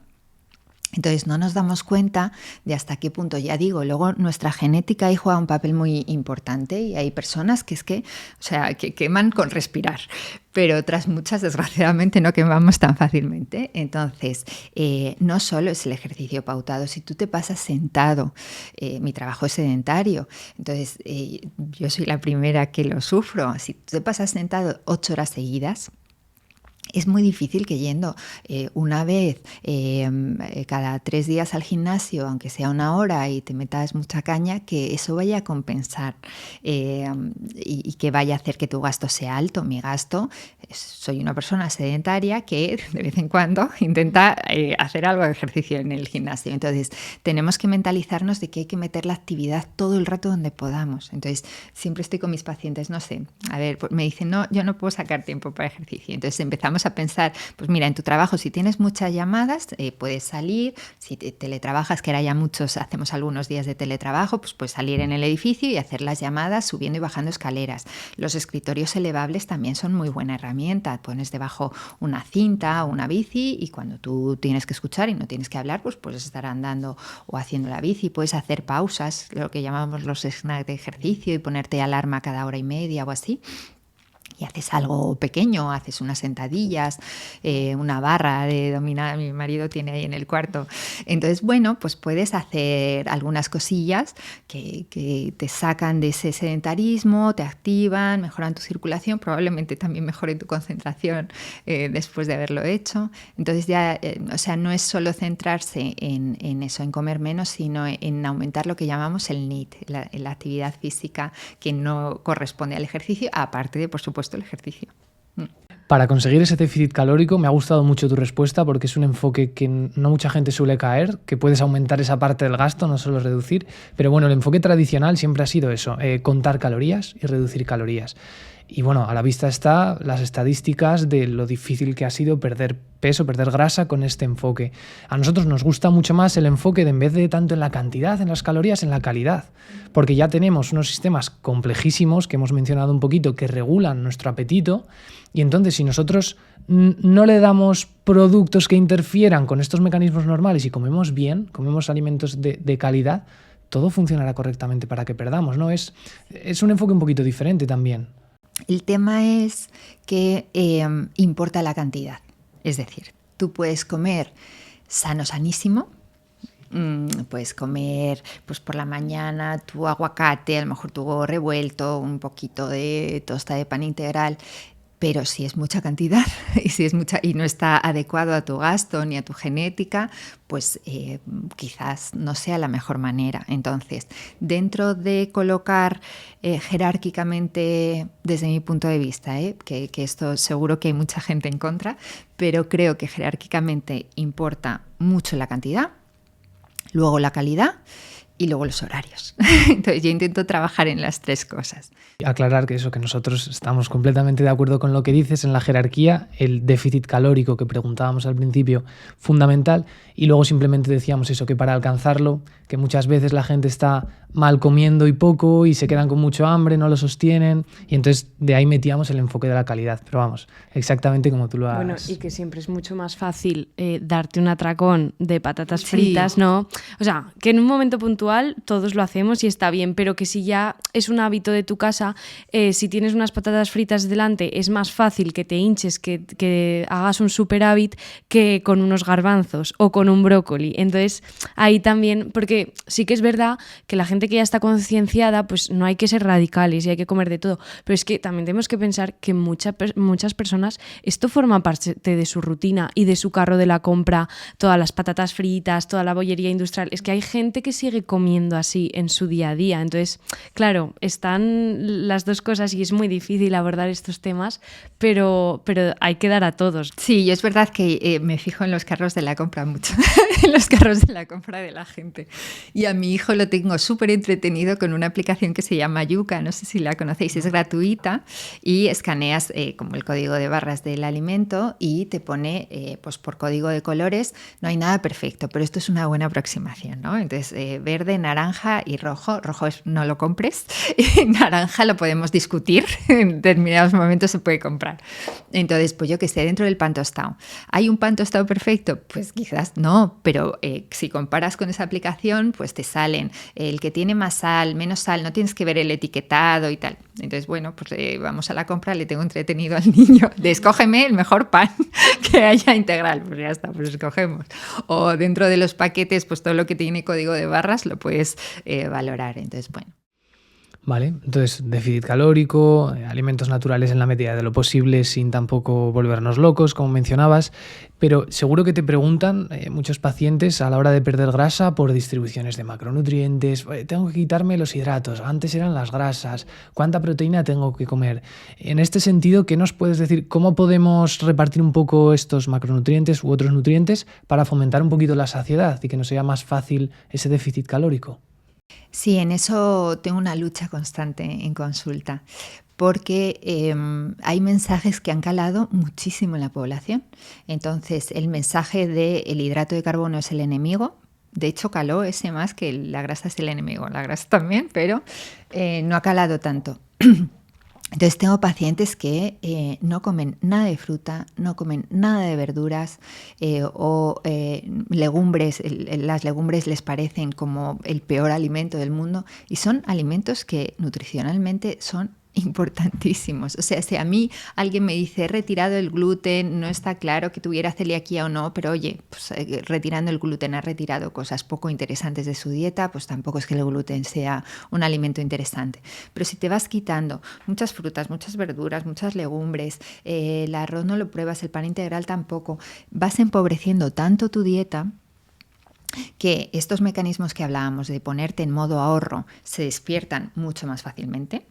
Entonces no nos damos cuenta de hasta qué punto, ya digo, luego nuestra genética ahí juega un papel muy importante y hay personas que que queman con respirar, pero otras muchas desgraciadamente no quemamos tan fácilmente. Entonces no solo es el ejercicio pautado, si tú te pasas sentado, mi trabajo es sedentario, entonces yo soy la primera que lo sufro, si tú te pasas sentado 8 horas seguidas, es muy difícil que yendo una vez cada 3 días al gimnasio, aunque sea 1 hora y te metas mucha caña, que eso vaya a compensar y que vaya a hacer que tu gasto sea alto. Mi gasto, soy una persona sedentaria que de vez en cuando intenta hacer algo de ejercicio en el gimnasio. Entonces tenemos que mentalizarnos de que hay que meter la actividad todo el rato donde podamos. Entonces siempre estoy con mis pacientes, no sé, a ver, me dicen, no, yo no puedo sacar tiempo para ejercicio. Entonces empezamos vamos a pensar, pues mira, en tu trabajo, si tienes muchas llamadas, puedes salir, si teletrabajas, que ahora ya muchos hacemos algunos días de teletrabajo, pues puedes salir en el edificio y hacer las llamadas subiendo y bajando escaleras. Los escritorios elevables también son muy buena herramienta. Pones debajo una cinta o una bici y cuando tú tienes que escuchar y no tienes que hablar, pues puedes estar andando o haciendo la bici. Puedes hacer pausas, lo que llamamos los snacks de ejercicio, y ponerte alarma cada hora y media o así. Y haces algo pequeño, haces unas sentadillas, una barra de dominada, mi marido tiene ahí en el cuarto. Entonces, bueno, pues puedes hacer algunas cosillas que te sacan de ese sedentarismo, te activan, mejoran tu circulación, probablemente también mejoren tu concentración después de haberlo hecho. Entonces ya, o sea, no es solo centrarse en eso, en comer menos, sino en aumentar lo que llamamos el NEAT, la actividad física que no corresponde al ejercicio, aparte de, por supuesto, el ejercicio. Para conseguir ese déficit calórico me ha gustado mucho tu respuesta porque es un enfoque que no mucha gente suele caer, que puedes aumentar esa parte del gasto, no solo reducir. Pero bueno, el enfoque tradicional siempre ha sido eso, contar calorías y reducir calorías. Y bueno, a la vista está las estadísticas de lo difícil que ha sido perder peso, perder grasa con este enfoque. A nosotros nos gusta mucho más el enfoque de, en vez de tanto en la cantidad, en las calorías, en la calidad. Porque ya tenemos unos sistemas complejísimos que hemos mencionado un poquito que regulan nuestro apetito. Y entonces si nosotros no le damos productos que interfieran con estos mecanismos normales y comemos bien, comemos alimentos de calidad, todo funcionará correctamente para que perdamos, ¿no? Es un enfoque un poquito diferente también. El tema es que importa la cantidad. Es decir, tú puedes comer sanísimo. Puedes comer pues por la mañana tu aguacate, a lo mejor tu huevo revuelto, un poquito de tosta de pan integral. Pero si es mucha cantidad y no está adecuado a tu gasto ni a tu genética, pues quizás no sea la mejor manera. Entonces, dentro de colocar jerárquicamente, desde mi punto de vista, que esto seguro que hay mucha gente en contra, pero creo que jerárquicamente importa mucho la cantidad, luego la calidad y luego los horarios. Entonces yo intento trabajar en las tres cosas. Aclarar que nosotros estamos completamente de acuerdo con lo que dices en la jerarquía, el déficit calórico que preguntábamos al principio, fundamental, y luego simplemente decíamos eso, que para alcanzarlo, que muchas veces la gente está mal comiendo y poco y se quedan con mucho hambre, no lo sostienen, y entonces de ahí metíamos el enfoque de la calidad, pero vamos, exactamente como tú lo has... Bueno, y que siempre es mucho más fácil darte un atracón de patatas fritas, ¿no? O sea, que en un momento puntual todos lo hacemos y está bien, pero que si ya es un hábito de tu casa, si tienes unas patatas fritas delante, es más fácil que te hinches, que hagas un superávit que con unos garbanzos o con un brócoli. Entonces, ahí también, porque sí que es verdad que la gente que ya está concienciada, pues no hay que ser radicales y hay que comer de todo, pero es que también tenemos que pensar que muchas personas, esto forma parte de su rutina y de su carro de la compra, todas las patatas fritas, toda la bollería industrial. Es que hay gente que sigue comiendo así en su día a día. Entonces, claro, están las dos cosas y es muy difícil abordar estos temas, pero hay que dar a todos. Sí, y es verdad que me fijo en los carros de la compra mucho, en los carros de la compra de la gente. Y a mi hijo lo tengo súper entretenido con una aplicación que se llama Yuka, no sé si la conocéis, es gratuita y escaneas como el código de barras del alimento y te pone pues por código de colores. No hay nada perfecto, pero esto es una buena aproximación, ¿no? Entonces, verde, naranja y rojo. Rojo es no lo compres, y naranja lo podemos discutir, en determinados momentos se puede comprar. Entonces, pues yo que sé, dentro del pan tostado. ¿Hay un pan tostado perfecto? Pues quizás no, pero si comparas con esa aplicación, pues te salen el que tiene más sal, menos sal, no tienes que ver el etiquetado y tal. Entonces, bueno, pues vamos a la compra, le tengo entretenido al niño de escógeme el mejor pan que haya integral. Pues ya está, pues escogemos. O dentro de los paquetes, pues todo lo que tiene código de barras lo puedes valorar. Entonces, bueno. Vale, entonces déficit calórico, alimentos naturales en la medida de lo posible sin tampoco volvernos locos, como mencionabas, pero seguro que te preguntan muchos pacientes a la hora de perder grasa por distribuciones de macronutrientes, tengo que quitarme los hidratos, antes eran las grasas, ¿cuánta proteína tengo que comer? En este sentido, ¿qué nos puedes decir? ¿Cómo podemos repartir un poco estos macronutrientes u otros nutrientes para fomentar un poquito la saciedad y que nos sea más fácil ese déficit calórico? Sí, en eso tengo una lucha constante en consulta, porque hay mensajes que han calado muchísimo en la población. Entonces, el mensaje de el hidrato de carbono es el enemigo. De hecho, caló ese más que la grasa es el enemigo. La grasa también, pero no ha calado tanto. Entonces tengo pacientes que no comen nada de fruta, no comen nada de verduras o legumbres. Las legumbres les parecen como el peor alimento del mundo y son alimentos que nutricionalmente son importantísimos. O sea, si a mí alguien me dice he retirado el gluten, no está claro que tuviera celiaquía o no, pero oye, pues, retirando el gluten ha retirado cosas poco interesantes de su dieta, pues tampoco es que el gluten sea un alimento interesante. Pero si te vas quitando muchas frutas, muchas verduras, muchas legumbres, el arroz no lo pruebas, el pan integral tampoco, vas empobreciendo tanto tu dieta que estos mecanismos que hablábamos de ponerte en modo ahorro se despiertan mucho más fácilmente.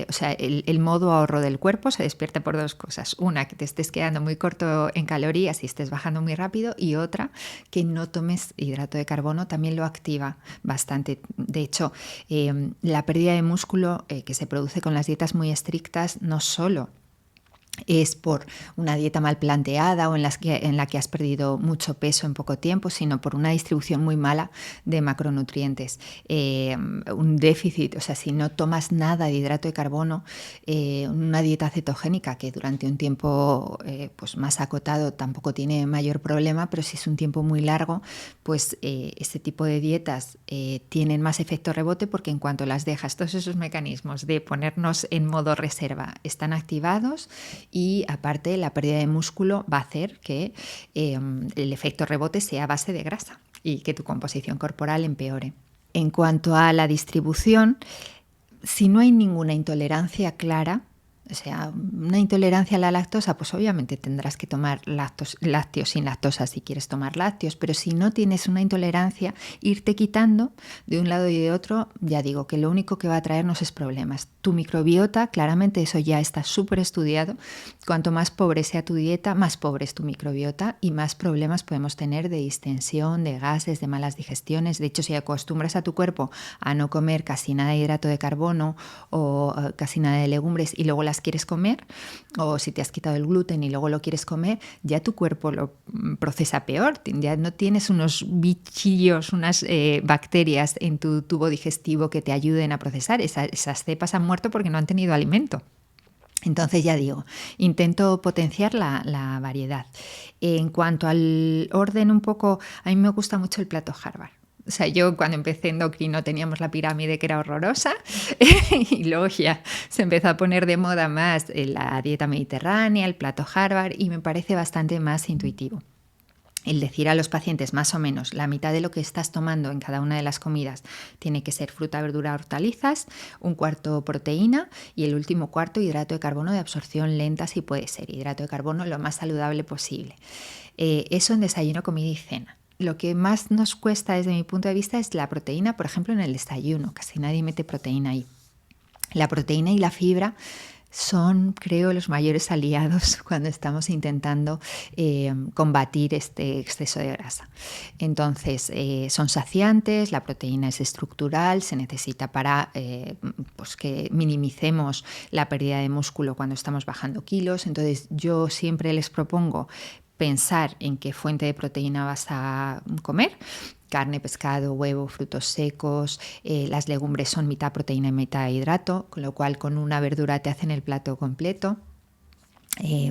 O sea, el modo ahorro del cuerpo se despierta por dos cosas. Una, que te estés quedando muy corto en calorías y estés bajando muy rápido. Y otra, que no tomes hidrato de carbono, también lo activa bastante. De hecho, la pérdida de músculo que se produce con las dietas muy estrictas no solo es por una dieta mal planteada o en la que has perdido mucho peso en poco tiempo, sino por una distribución muy mala de macronutrientes. Un déficit, o sea, si no tomas nada de hidrato de carbono, una dieta cetogénica que durante un tiempo pues más acotado tampoco tiene mayor problema, pero si es un tiempo muy largo, pues este tipo de dietas tienen más efecto rebote porque en cuanto las dejas, todos esos mecanismos de ponernos en modo reserva están activados. Y aparte la pérdida de músculo va a hacer que el efecto rebote sea a base de grasa y que tu composición corporal empeore. En cuanto a la distribución, si no hay ninguna intolerancia clara, o sea, una intolerancia a la lactosa, pues obviamente tendrás que tomar lácteos sin lactosa si quieres tomar lácteos, pero si no tienes una intolerancia, irte quitando de un lado y de otro, ya digo que lo único que va a traernos es problemas. Tu microbiota, claramente eso ya está súper estudiado. Cuanto más pobre sea tu dieta, más pobre es tu microbiota y más problemas podemos tener de distensión, de gases, de malas digestiones. De hecho, si acostumbras a tu cuerpo a no comer casi nada de hidrato de carbono o casi nada de legumbres y luego las quieres comer, o si te has quitado el gluten y luego lo quieres comer, ya tu cuerpo lo procesa peor. Ya no tienes unos bichillos, unas bacterias en tu tubo digestivo que te ayuden a procesar. Esas cepas han muerto porque no han tenido alimento. Entonces ya digo, intento potenciar la variedad. En cuanto al orden un poco, a mí me gusta mucho el plato Harvard. O sea, yo cuando empecé endocrino teníamos la pirámide que era horrorosa y luego ya se empezó a poner de moda más la dieta mediterránea, el plato Harvard y me parece bastante más intuitivo. El decir a los pacientes más o menos la mitad de lo que estás tomando en cada una de las comidas tiene que ser fruta, verdura, hortalizas, un cuarto proteína y el último cuarto hidrato de carbono de absorción lenta si puede ser, hidrato de carbono lo más saludable posible. Eso en desayuno, comida y cena. Lo que más nos cuesta desde mi punto de vista es la proteína, por ejemplo, en el desayuno. Casi nadie mete proteína ahí. La proteína y la fibra son, creo, los mayores aliados cuando estamos intentando combatir este exceso de grasa. Entonces, son saciantes, la proteína es estructural, se necesita para pues que minimicemos la pérdida de músculo cuando estamos bajando kilos. Entonces, yo siempre les propongo pensar en qué fuente de proteína vas a comer. Carne, pescado, huevo, frutos secos, las legumbres son mitad proteína y mitad hidrato, con lo cual con una verdura te hacen el plato completo.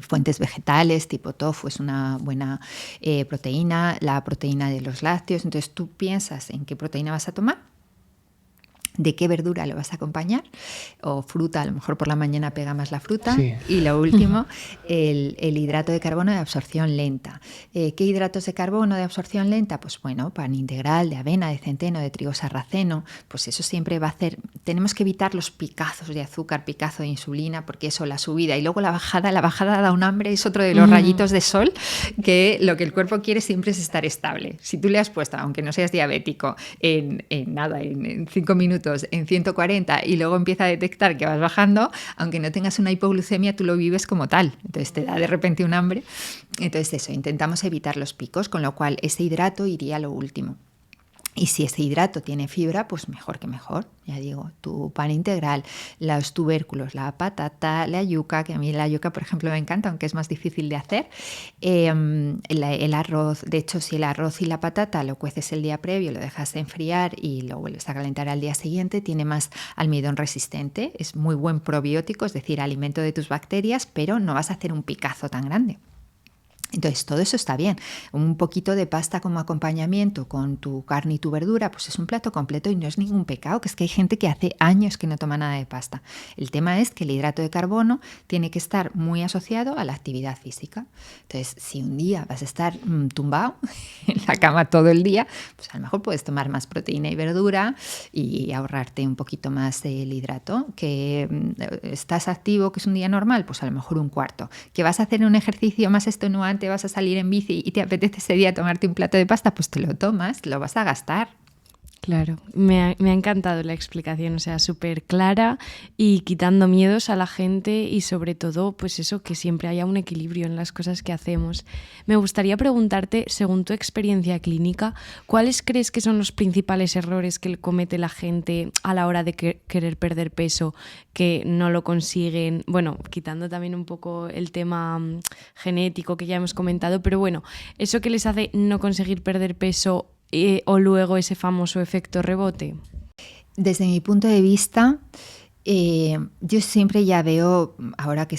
Fuentes vegetales tipo tofu es una buena proteína, la proteína de los lácteos. Entonces tú piensas en qué proteína vas a tomar, de qué verdura lo vas a acompañar, o fruta, a lo mejor por la mañana pega más la fruta. Sí. Y lo último, el hidrato de carbono de absorción lenta. ¿Qué hidratos de carbono de absorción lenta? Pues bueno, pan integral, de avena, de centeno, de trigo sarraceno, pues eso siempre va a hacer, tenemos que evitar los picazos de azúcar, picazo de insulina, porque eso, la subida y luego la bajada da un hambre, es otro de los rayitos de sol, que lo que el cuerpo quiere siempre es estar estable. Si tú le has puesto, aunque no seas diabético, en 5 minutos, en 140 y luego empieza a detectar que vas bajando, aunque no tengas una hipoglucemia, tú lo vives como tal. Entonces te da de repente un hambre. Entonces eso, intentamos evitar los picos, con lo cual ese hidrato iría a lo último. Y si ese hidrato tiene fibra, pues mejor que mejor. Ya digo, tu pan integral, los tubérculos, la patata, la yuca, que a mí la yuca, por ejemplo, me encanta, aunque es más difícil de hacer. El arroz, de hecho, si el arroz y la patata lo cueces el día previo, lo dejas enfriar y lo vuelves a calentar al día siguiente, tiene más almidón resistente, es muy buen probiótico, es decir, alimento de tus bacterias, pero no vas a hacer un picazo tan grande. Entonces, todo eso está bien. Un poquito de pasta como acompañamiento con tu carne y tu verdura, pues es un plato completo y no es ningún pecado, que es que hay gente que hace años que no toma nada de pasta. El tema es que el hidrato de carbono tiene que estar muy asociado a la actividad física. Entonces, si un día vas a estar tumbado en la cama todo el día, pues a lo mejor puedes tomar más proteína y verdura y ahorrarte un poquito más del hidrato. Que estás activo, que es un día normal, pues a lo mejor un cuarto. Que vas a hacer un ejercicio más extenuante, vas a salir en bici y te apetece ese día tomarte un plato de pasta, pues te lo tomas, lo vas a gastar. Claro, me ha encantado la explicación, o sea, súper clara y quitando miedos a la gente y sobre todo, pues eso, que siempre haya un equilibrio en las cosas que hacemos. Me gustaría preguntarte, según tu experiencia clínica, ¿cuáles crees que son los principales errores que comete la gente a la hora de querer perder peso, que no lo consiguen? Bueno, quitando también un poco el tema genético que ya hemos comentado, pero bueno, eso que les hace no conseguir perder peso o luego ese famoso efecto rebote. Desde mi punto de vista, yo siempre ya veo, ahora que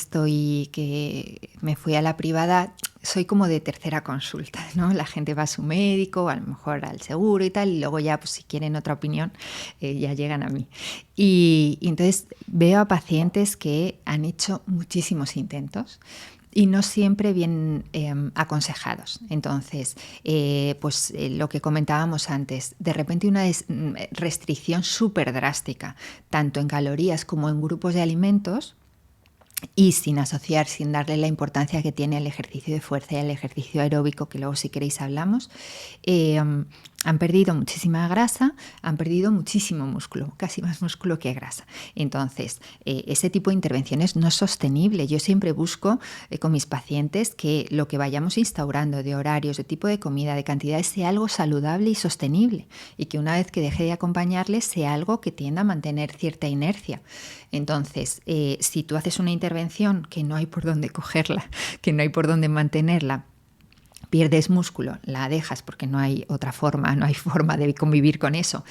me fui a la privada, soy como de tercera consulta, ¿no? La gente va a su médico, a lo mejor al seguro y tal, y luego ya, pues si quieren otra opinión, ya llegan a mí. Y entonces veo a pacientes que han hecho muchísimos intentos y no siempre bien aconsejados. Entonces, lo que comentábamos antes, de repente una restricción súper drástica, tanto en calorías como en grupos de alimentos, y sin asociar, sin darle la importancia que tiene el ejercicio de fuerza y el ejercicio aeróbico, que luego si queréis hablamos, han perdido muchísima grasa, han perdido muchísimo músculo, casi más músculo que grasa. Entonces, ese tipo de intervenciones no es sostenible. Yo siempre busco con mis pacientes que lo que vayamos instaurando de horarios, de tipo de comida, de cantidades, sea algo saludable y sostenible, y que una vez que deje de acompañarles sea algo que tienda a mantener cierta inercia. Entonces, si tú haces una intervención que no hay por dónde cogerla, que no hay por dónde mantenerla, pierdes músculo, la dejas porque no hay otra forma, no hay forma de convivir con eso,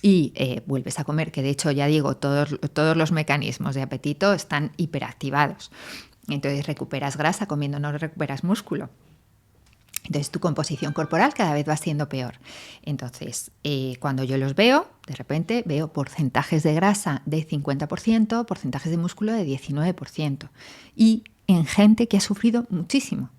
y vuelves a comer, que de hecho ya digo, todos los mecanismos de apetito están hiperactivados. Entonces recuperas grasa comiendo, no recuperas músculo. Entonces tu composición corporal cada vez va siendo peor. Entonces, cuando yo los veo, de repente veo porcentajes de grasa de 50%, porcentajes de músculo de 19%. Y en gente que ha sufrido muchísimo.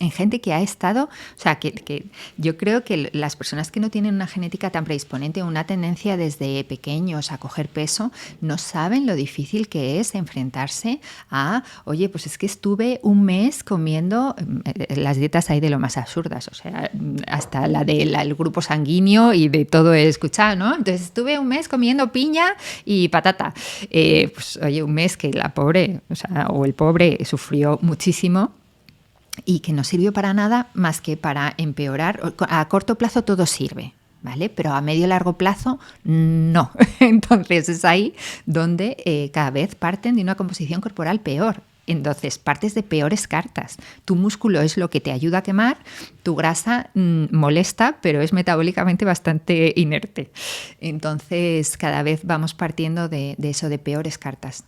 En gente que ha estado, o sea, que yo creo que las personas que no tienen una genética tan predisponente, una tendencia desde pequeños a coger peso, no saben lo difícil que es enfrentarse a, oye, pues es que estuve un mes comiendo, las dietas hay de lo más absurdas, o sea, hasta la del grupo sanguíneo y de todo he escuchado, ¿no? Entonces estuve un mes comiendo piña y patata. Pues oye, un mes que la pobre, o el pobre sufrió muchísimo, y que no sirvió para nada más que para empeorar. A corto plazo todo sirve, ¿vale? Pero a medio y largo plazo no. Entonces es ahí donde cada vez parten de una composición corporal peor. Entonces partes de peores cartas. Tu músculo es lo que te ayuda a quemar, tu grasa molesta, pero es metabólicamente bastante inerte. Entonces cada vez vamos partiendo de eso, de peores cartas.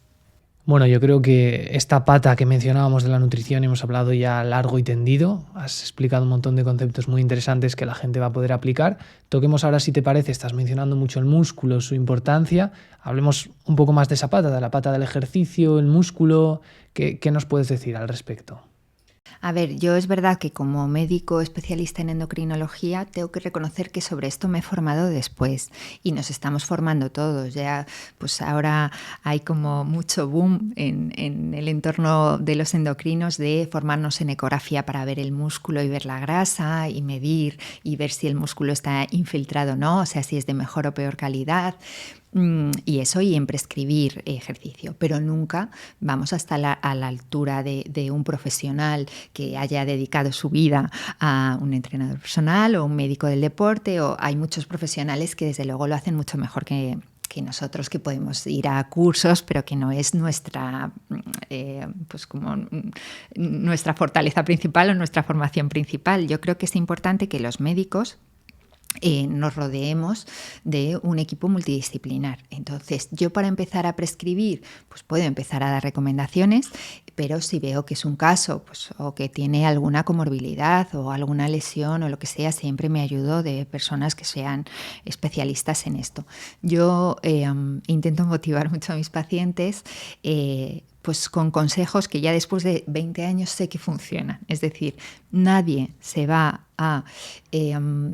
Bueno, yo creo que esta pata que mencionábamos de la nutrición hemos hablado ya largo y tendido. Has explicado un montón de conceptos muy interesantes que la gente va a poder aplicar. Toquemos ahora, si te parece, estás mencionando mucho el músculo, su importancia. Hablemos un poco más de esa pata, de la pata del ejercicio, el músculo. ¿Qué nos puedes decir al respecto? A ver, yo es verdad que como médico especialista en endocrinología tengo que reconocer que sobre esto me he formado después y nos estamos formando todos. Ya, pues ahora hay como mucho boom en el entorno de los endocrinos de formarnos en ecografía para ver el músculo y ver la grasa y medir y ver si el músculo está infiltrado o no, o sea, si es de mejor o peor calidad. Y eso, y en prescribir ejercicio, pero nunca vamos hasta a la altura de un profesional que haya dedicado su vida a un entrenador personal o un médico del deporte, o hay muchos profesionales que desde luego lo hacen mucho mejor que nosotros, que podemos ir a cursos, pero que no es nuestra, pues como nuestra fortaleza principal o nuestra formación principal. Yo creo que es importante que los médicos nos rodeemos de un equipo multidisciplinar. Entonces, yo para empezar a prescribir, pues puedo empezar a dar recomendaciones, pero si veo que es un caso, pues, o que tiene alguna comorbilidad o alguna lesión o lo que sea, siempre me ayudo de personas que sean especialistas en esto. Yo intento motivar mucho a mis pacientes pues con consejos que ya después de 20 años sé que funcionan. Es decir, nadie se va a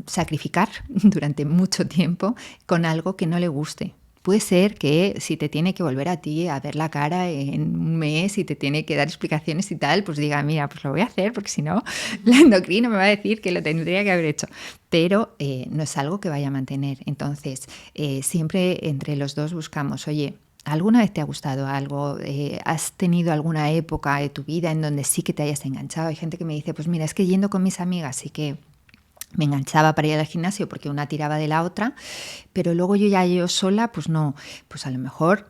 sacrificar durante mucho tiempo con algo que no le guste. Puede ser que si te tiene que volver a ti a ver la cara en un mes y te tiene que dar explicaciones y tal, pues diga, mira, pues lo voy a hacer porque si no, la endocrino me va a decir que lo tendría que haber hecho. Pero no es algo que vaya a mantener. Entonces, siempre entre los dos buscamos, oye, ¿alguna vez te ha gustado algo? ¿Has tenido alguna época de tu vida en donde sí que te hayas enganchado? Hay gente que me dice, pues mira, es que yendo con mis amigas sí que me enganchaba para ir al gimnasio porque una tiraba de la otra, pero luego yo sola, pues no, pues a lo mejor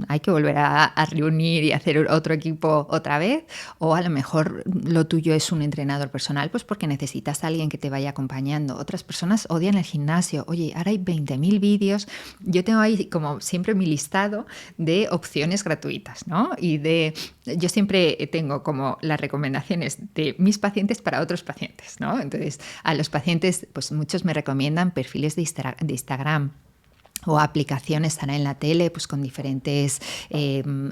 hay que volver a reunir y hacer otro equipo otra vez, o a lo mejor lo tuyo es un entrenador personal, pues porque necesitas a alguien que te vaya acompañando. Otras personas odian el gimnasio. Oye, ahora hay 20.000 vídeos. Yo tengo ahí como siempre mi listado de opciones gratuitas, ¿no? Yo siempre tengo como las recomendaciones de mis pacientes para otros pacientes, ¿no? Entonces, a los pacientes, pues muchos me recomiendan perfiles de Instagram, o aplicaciones. Ahora en la tele, pues con diferentes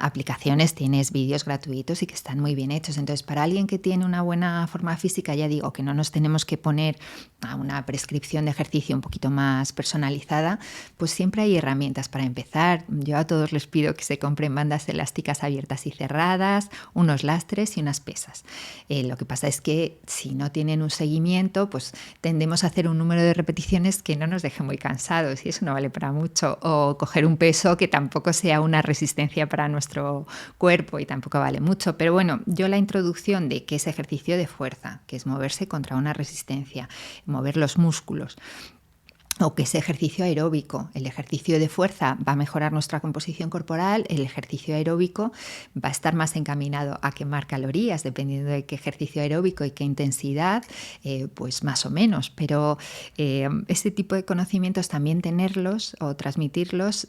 aplicaciones tienes vídeos gratuitos y que están muy bien hechos. Entonces, para alguien que tiene una buena forma física, ya digo que no nos tenemos que poner a una prescripción de ejercicio un poquito más personalizada, pues siempre hay herramientas para empezar. Yo a todos les pido que se compren bandas elásticas abiertas y cerradas, unos lastres y unas pesas. Lo que pasa es que si no tienen un seguimiento, pues tendemos a hacer un número de repeticiones que no nos deje muy cansados, y eso no vale para mucho, o coger un peso que tampoco sea una resistencia para nuestro cuerpo y tampoco vale mucho. Pero bueno, yo la introducción de que es ejercicio de fuerza, que es moverse contra una resistencia, mover los músculos, o que es ejercicio aeróbico. El ejercicio de fuerza va a mejorar nuestra composición corporal, el ejercicio aeróbico va a estar más encaminado a quemar calorías, dependiendo de qué ejercicio aeróbico y qué intensidad, pues más o menos. Pero este tipo de conocimientos también tenerlos o transmitirlos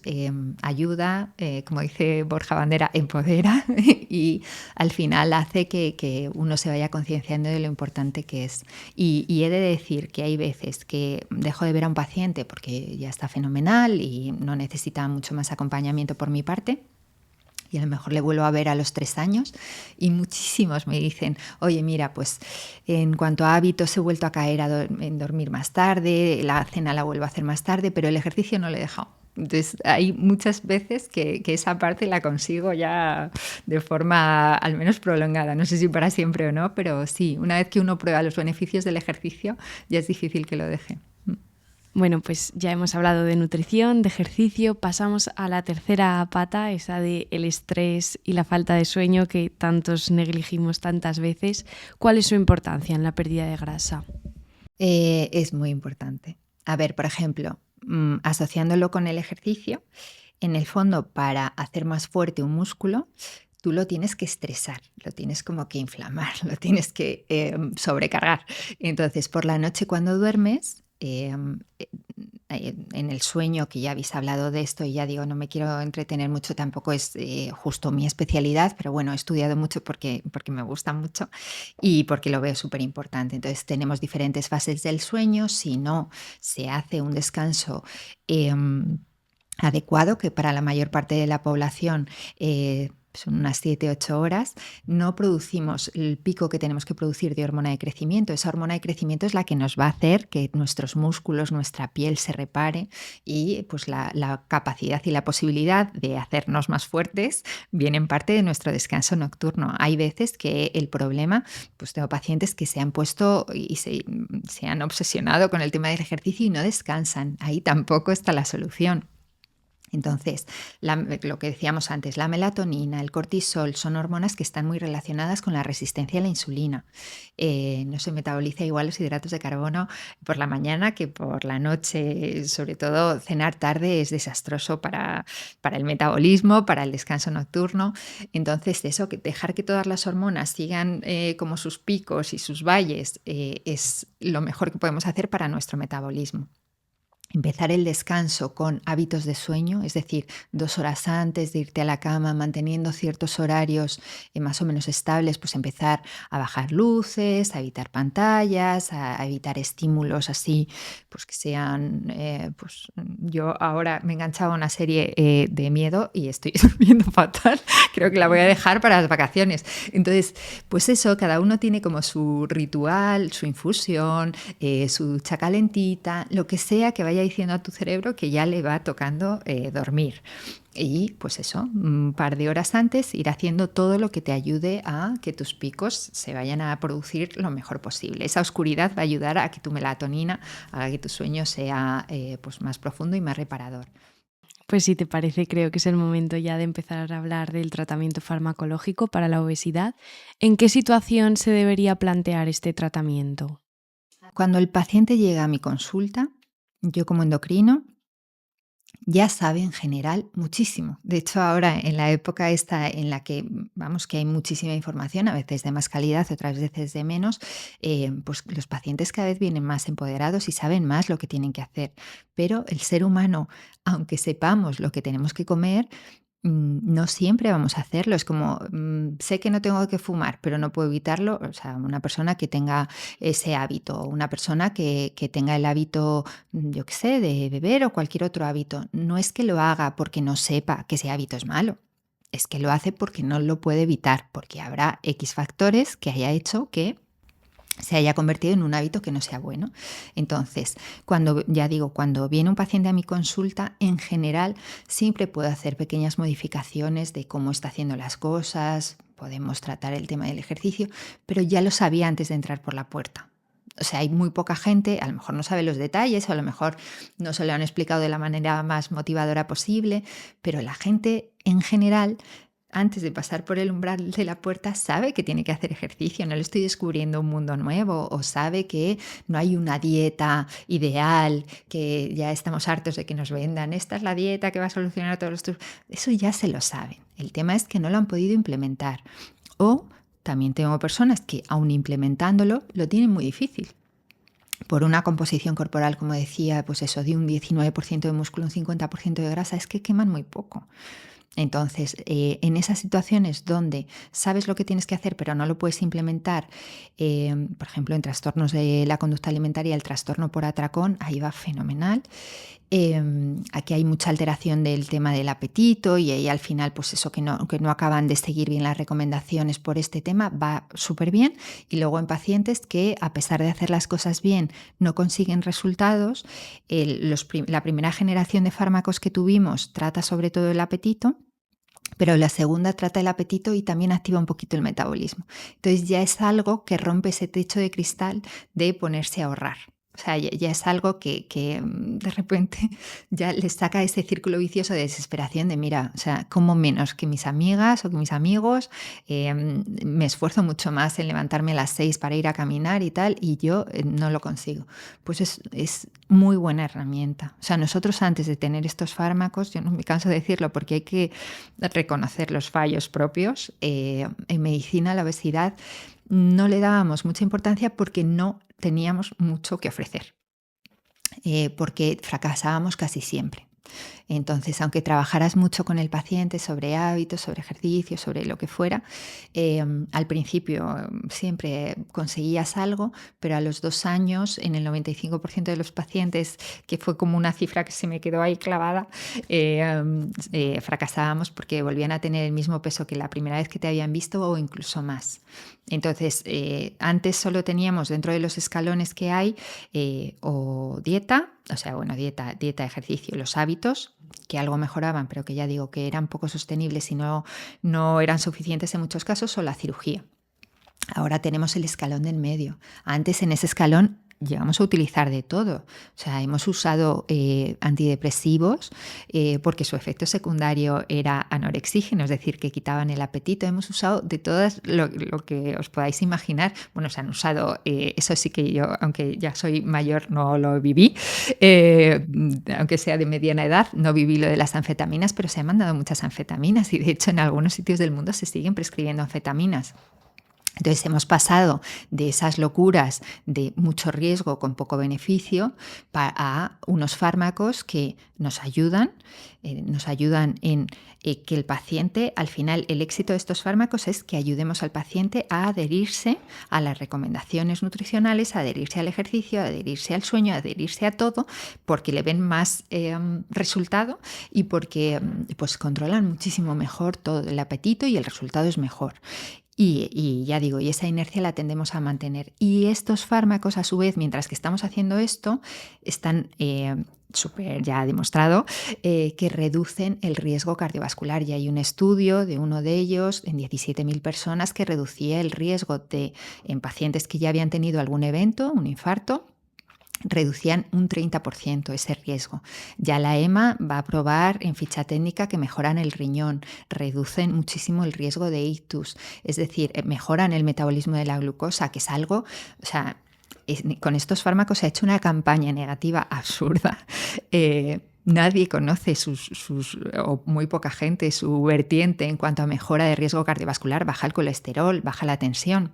ayuda, como dice Borja Bandera, empodera y al final hace que uno se vaya concienciando de lo importante que es. Y he de decir que hay veces que dejo de ver a un paciente porque ya está fenomenal y no necesita mucho más acompañamiento por mi parte, y a lo mejor le vuelvo a ver a los 3 años y muchísimos me dicen, oye, mira, pues en cuanto a hábitos he vuelto a caer en dormir más tarde, la cena la vuelvo a hacer más tarde, pero el ejercicio no lo he dejado. Entonces hay muchas veces que esa parte la consigo ya de forma al menos prolongada, no sé si para siempre o no, pero sí, una vez que uno prueba los beneficios del ejercicio ya es difícil que lo deje. Bueno, pues ya hemos hablado de nutrición, de ejercicio, pasamos a la tercera pata, esa de el estrés y la falta de sueño que tantos negligimos tantas veces. ¿Cuál es su importancia en la pérdida de grasa? Es muy importante. A ver, por ejemplo, asociándolo con el ejercicio, en el fondo, para hacer más fuerte un músculo, tú lo tienes que estresar, lo tienes como que inflamar, lo tienes que sobrecargar. Entonces, por la noche cuando duermes, en el sueño, que ya habéis hablado de esto y ya digo, no me quiero entretener mucho, tampoco es justo mi especialidad, pero bueno, he estudiado mucho porque me gusta mucho y porque lo veo súper importante. Entonces tenemos diferentes fases del sueño. Si no se hace un descanso adecuado, que para la mayor parte de la población son unas 7-8 horas, no producimos el pico que tenemos que producir de hormona de crecimiento. Esa hormona de crecimiento es la que nos va a hacer que nuestros músculos, nuestra piel se repare, y pues la capacidad y la posibilidad de hacernos más fuertes viene en parte de nuestro descanso nocturno. Hay veces que el problema, pues tengo pacientes que se han puesto y se han obsesionado con el tema del ejercicio y no descansan. Ahí tampoco está la solución. Entonces, lo que decíamos antes, la melatonina, el cortisol, son hormonas que están muy relacionadas con la resistencia a la insulina. No se metaboliza igual los hidratos de carbono por la mañana que por la noche. Sobre todo, cenar tarde es desastroso para el metabolismo, para el descanso nocturno. Entonces, eso, dejar que todas las hormonas sigan como sus picos y sus valles es lo mejor que podemos hacer para nuestro metabolismo. Empezar el descanso con hábitos de sueño, es decir, 2 horas antes de irte a la cama, manteniendo ciertos horarios más o menos estables, pues empezar a bajar luces, a evitar pantallas, a evitar estímulos así, pues que sean, pues yo ahora me he enganchado a una serie de miedo y estoy durmiendo fatal, creo que la voy a dejar para las vacaciones. Entonces, pues eso, cada uno tiene como su ritual, su infusión, su ducha calentita, lo que sea que vaya diciendo a tu cerebro que ya le va tocando dormir. Y pues eso, un par de horas antes ir haciendo todo lo que te ayude a que tus picos se vayan a producir lo mejor posible. Esa oscuridad va a ayudar a que tu melatonina haga que tu sueño sea pues más profundo y más reparador. Pues si te parece, creo que es el momento ya de empezar a hablar del tratamiento farmacológico para la obesidad. ¿En qué situación se debería plantear este tratamiento? Cuando el paciente llega a mi consulta, yo como endocrino ya sabe en general muchísimo. De hecho, ahora en la época esta en la que vamos que hay muchísima información, a veces de más calidad, otras veces de menos, pues los pacientes cada vez vienen más empoderados y saben más lo que tienen que hacer. Pero el ser humano, aunque sepamos lo que tenemos que comer, no siempre vamos a hacerlo. Es como, sé que no tengo que fumar, pero no puedo evitarlo. O sea, una persona que tenga ese hábito, una persona que tenga el hábito, yo qué sé, de beber o cualquier otro hábito, no es que lo haga porque no sepa que ese hábito es malo. Es que lo hace porque no lo puede evitar, porque habrá X factores que haya hecho que se haya convertido en un hábito que no sea bueno. Entonces, cuando viene un paciente a mi consulta, en general siempre puedo hacer pequeñas modificaciones de cómo está haciendo las cosas, podemos tratar el tema del ejercicio, pero ya lo sabía antes de entrar por la puerta. O sea, hay muy poca gente, a lo mejor no sabe los detalles o a lo mejor no se lo han explicado de la manera más motivadora posible, pero la gente en general, antes de pasar por el umbral de la puerta, sabe que tiene que hacer ejercicio, no le estoy descubriendo un mundo nuevo, o sabe que no hay una dieta ideal, que ya estamos hartos de que nos vendan, esta es la dieta que va a solucionar todos los... Eso ya se lo saben. El tema es que no lo han podido implementar. O también tengo personas que, aun implementándolo, lo tienen muy difícil. Por una composición corporal, como decía, pues eso, de un 19% de músculo, un 50% de grasa, es que queman muy poco. Entonces, en esas situaciones donde sabes lo que tienes que hacer pero no lo puedes implementar, por ejemplo, en trastornos de la conducta alimentaria, el trastorno por atracón, ahí va fenomenal. Aquí hay mucha alteración del tema del apetito y ahí al final, pues eso que no acaban de seguir bien las recomendaciones por este tema, va súper bien. Y luego en pacientes que, a pesar de hacer las cosas bien, no consiguen resultados, la primera generación de fármacos que tuvimos trata sobre todo el apetito, pero la segunda trata el apetito y también activa un poquito el metabolismo. Entonces ya es algo que rompe ese techo de cristal de ponerse a ahorrar. O sea, ya es algo que de repente ya les saca ese círculo vicioso de desesperación de, mira, o sea, como menos que mis amigas o que mis amigos, me esfuerzo mucho más en levantarme a las 6 para ir a caminar y tal, y yo no lo consigo. Pues es muy buena herramienta. O sea, nosotros antes de tener estos fármacos, yo no me canso de decirlo porque hay que reconocer los fallos propios, en medicina la obesidad no le dábamos mucha importancia porque no teníamos mucho que ofrecer, porque fracasábamos casi siempre. Entonces, aunque trabajaras mucho con el paciente sobre hábitos, sobre ejercicio, sobre lo que fuera, al principio siempre conseguías algo, pero a los 2 años, en el 95% de los pacientes, que fue como una cifra que se me quedó ahí clavada, fracasábamos porque volvían a tener el mismo peso que la primera vez que te habían visto o incluso más. Entonces, antes solo teníamos dentro de los escalones que hay o dieta, o sea, bueno, dieta, ejercicio, los hábitos, que algo mejoraban, pero que ya digo que eran poco sostenibles y no eran suficientes en muchos casos, o la cirugía. Ahora tenemos el escalón del medio. Antes en ese escalón llegamos a utilizar de todo. O sea, hemos usado antidepresivos porque su efecto secundario era anorexígeno, es decir, que quitaban el apetito. Hemos usado de todas lo que os podáis imaginar. Bueno, se han usado, eso sí que yo, aunque ya soy mayor, no lo viví, aunque sea de mediana edad, no viví lo de las anfetaminas, pero se han mandado muchas anfetaminas y de hecho en algunos sitios del mundo se siguen prescribiendo anfetaminas. Entonces hemos pasado de esas locuras de mucho riesgo con poco beneficio a unos fármacos que nos ayudan en que el paciente, al final el éxito de estos fármacos es que ayudemos al paciente a adherirse a las recomendaciones nutricionales, a adherirse al ejercicio, a adherirse al sueño, a adherirse a todo, porque le ven más resultado y porque pues controlan muchísimo mejor todo el apetito y el resultado es mejor. Y ya digo, y esa inercia la tendemos a mantener. Y estos fármacos, a su vez, mientras que estamos haciendo esto, están súper ya demostrado que reducen el riesgo cardiovascular. Y hay un estudio de uno de ellos en 17.000 personas que reducía el riesgo en pacientes que ya habían tenido algún evento, un infarto, reducían un 30% ese riesgo. Ya la EMA va a probar en ficha técnica que mejoran el riñón, reducen muchísimo el riesgo de ictus, es decir, mejoran el metabolismo de la glucosa, que es algo, o sea, con estos fármacos se ha hecho una campaña negativa absurda. Nadie conoce o muy poca gente, su vertiente en cuanto a mejora de riesgo cardiovascular, baja el colesterol, baja la tensión.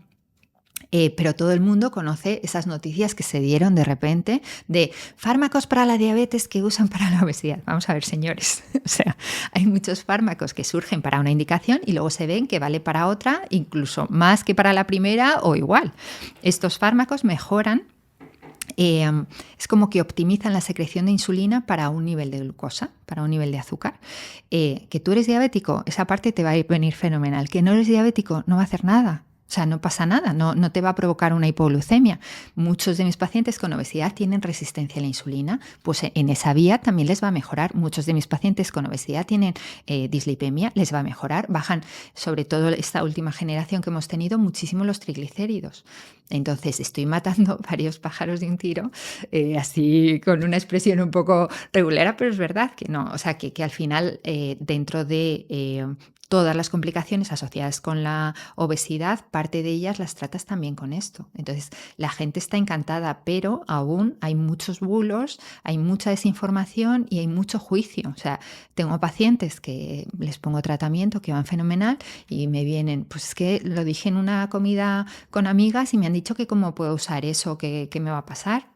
Pero todo el mundo conoce esas noticias que se dieron de repente de fármacos para la diabetes que usan para la obesidad. Vamos a ver, señores, o sea, hay muchos fármacos que surgen para una indicación y luego se ven que vale para otra, incluso más que para la primera o igual. Estos fármacos mejoran, es como que optimizan la secreción de insulina para un nivel de glucosa, para un nivel de azúcar. Que tú eres diabético, esa parte te va a venir fenomenal. Que no eres diabético, no va a hacer nada. O sea, no pasa nada, no te va a provocar una hipoglucemia. Muchos de mis pacientes con obesidad tienen resistencia a la insulina, pues en esa vía también les va a mejorar. Muchos de mis pacientes con obesidad tienen dislipemia, les va a mejorar. Bajan, sobre todo esta última generación que hemos tenido, muchísimo los triglicéridos. Entonces estoy matando varios pájaros de un tiro, así con una expresión un poco regulera, pero es verdad que no. O sea, que al final dentro de todas las complicaciones asociadas con la obesidad, parte de ellas las tratas también con esto. Entonces, la gente está encantada, pero aún hay muchos bulos, hay mucha desinformación y hay mucho juicio. O sea, tengo pacientes que les pongo tratamiento que van fenomenal y me vienen, pues es que lo dije en una comida con amigas y me han dicho que cómo puedo usar eso, que me va a pasar.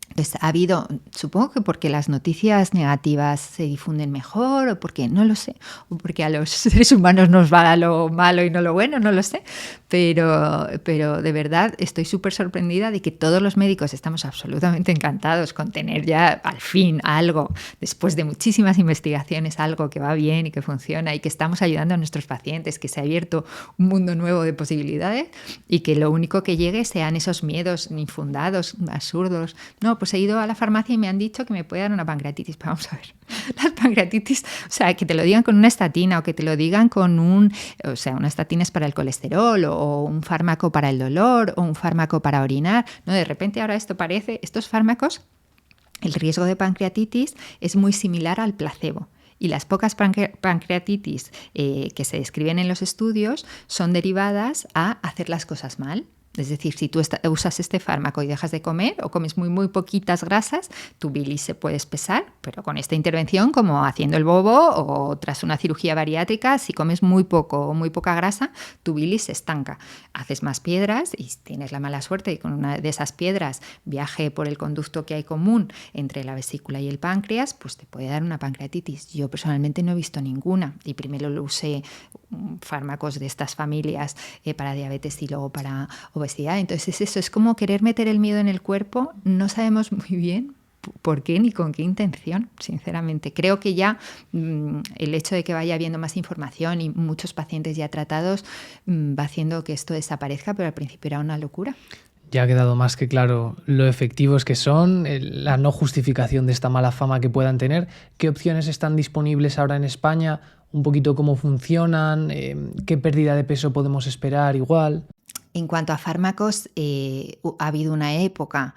Entonces, ha habido, supongo que porque las noticias negativas se difunden mejor o porque, no lo sé, o porque a los seres humanos nos va lo malo y no lo bueno, no lo sé, pero de verdad estoy súper sorprendida de que todos los médicos estamos absolutamente encantados con tener ya al fin algo, después de muchísimas investigaciones, algo que va bien y que funciona y que estamos ayudando a nuestros pacientes, que se ha abierto un mundo nuevo de posibilidades y que lo único que llegue sean esos miedos infundados, absurdos. No, pues he ido a la farmacia y me han dicho que me puede dar una pancreatitis. Pero vamos a ver, las pancreatitis, o sea, que te lo digan con una estatina o que te lo digan con una estatina es para el colesterol o un fármaco para el dolor o un fármaco para orinar. No, de repente ahora estos fármacos, el riesgo de pancreatitis es muy similar al placebo. Y las pocas pancreatitis que se describen en los estudios son derivadas a hacer las cosas mal. Es decir, si tú usas este fármaco y dejas de comer o comes muy, muy poquitas grasas, tu bilis se puede espesar, pero con esta intervención, como haciendo el bobo o tras una cirugía bariátrica, si comes muy poco o muy poca grasa, tu bilis se estanca. Haces más piedras y tienes la mala suerte de que con una de esas piedras viaje por el conducto que hay común entre la vesícula y el páncreas, pues te puede dar una pancreatitis. Yo personalmente no he visto ninguna y primero lo usé fármacos de estas familias para diabetes y luego para obesidad. Entonces eso es como querer meter el miedo en el cuerpo. No sabemos muy bien por qué ni con qué intención, sinceramente. Creo que ya el hecho de que vaya habiendo más información y muchos pacientes ya tratados va haciendo que esto desaparezca, pero al principio era una locura. Ya ha quedado más que claro lo efectivos que son, la no justificación de esta mala fama que puedan tener. ¿Qué opciones están disponibles ahora en España? Un poquito cómo funcionan, qué pérdida de peso podemos esperar igual. En cuanto a fármacos, ha habido una época,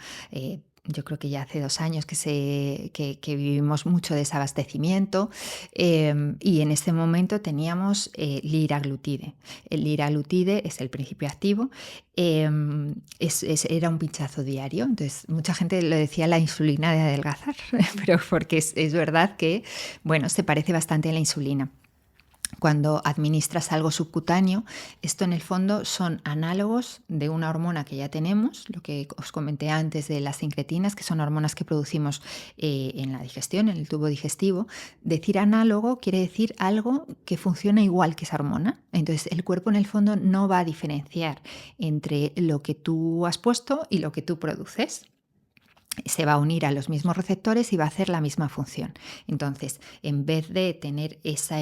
yo creo que ya hace 2 años que vivimos mucho desabastecimiento, y en este momento teníamos liraglutide. El liraglutide es el principio activo, era un pinchazo diario, entonces mucha gente lo decía la insulina de adelgazar, pero porque es verdad que, bueno, se parece bastante a la insulina. Cuando administras algo subcutáneo, esto en el fondo son análogos de una hormona que ya tenemos, lo que os comenté antes de las sincretinas, que son hormonas que producimos en la digestión, en el tubo digestivo. Decir análogo quiere decir algo que funciona igual que esa hormona. Entonces el cuerpo en el fondo no va a diferenciar entre lo que tú has puesto y lo que tú produces. Se va a unir a los mismos receptores y va a hacer la misma función. Entonces, en vez de tener esa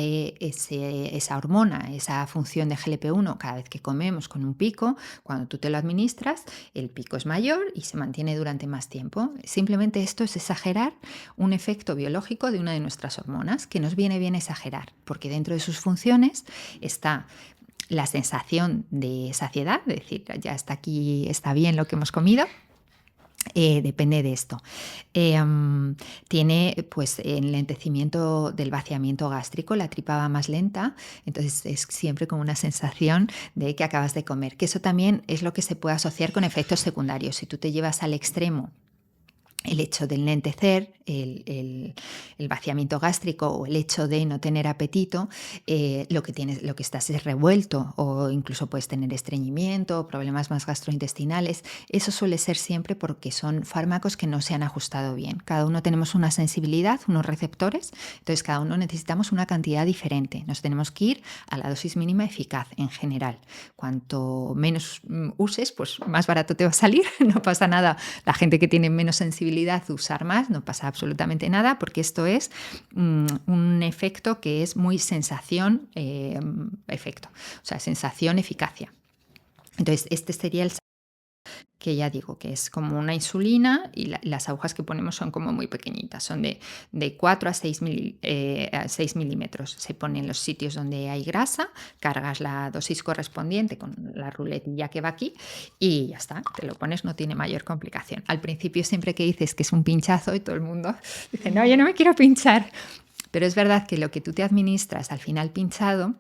hormona, esa función de GLP-1 cada vez que comemos con un pico, cuando tú te lo administras, el pico es mayor y se mantiene durante más tiempo. Simplemente esto es exagerar un efecto biológico de una de nuestras hormonas, que nos viene bien exagerar, porque dentro de sus funciones está la sensación de saciedad, es decir, ya está aquí, está bien lo que hemos comido. Depende de esto. Tiene pues enlentecimiento del vaciamiento gástrico, la tripa va más lenta, entonces es siempre como una sensación de que acabas de comer, que eso también es lo que se puede asociar con efectos secundarios. Si tú te llevas al extremo el hecho de enlentecer, el vaciamiento gástrico o el hecho de no tener apetito, lo que estás es revuelto, o incluso puedes tener estreñimiento, problemas más gastrointestinales. Eso suele ser siempre porque son fármacos que no se han ajustado bien. Cada uno tenemos una sensibilidad, unos receptores, entonces cada uno necesitamos una cantidad diferente. Nos tenemos que ir a la dosis mínima eficaz en general. Cuanto menos uses, pues más barato te va a salir, no pasa nada. La gente que tiene menos sensibilidad, usar más, no pasa absolutamente nada, porque esto es un efecto que es muy sensación-efecto, o sea, sensación-eficacia. Entonces, este sería el que ya digo que es como una insulina, y las agujas que ponemos son como muy pequeñitas, son de 4 a 6 milímetros. Se pone en los sitios donde hay grasa, cargas la dosis correspondiente con la ruletilla que va aquí y ya está, te lo pones, no tiene mayor complicación. Al principio siempre que dices que es un pinchazo y todo el mundo dice, no, yo no me quiero pinchar, pero es verdad que lo que tú te administras al final pinchado,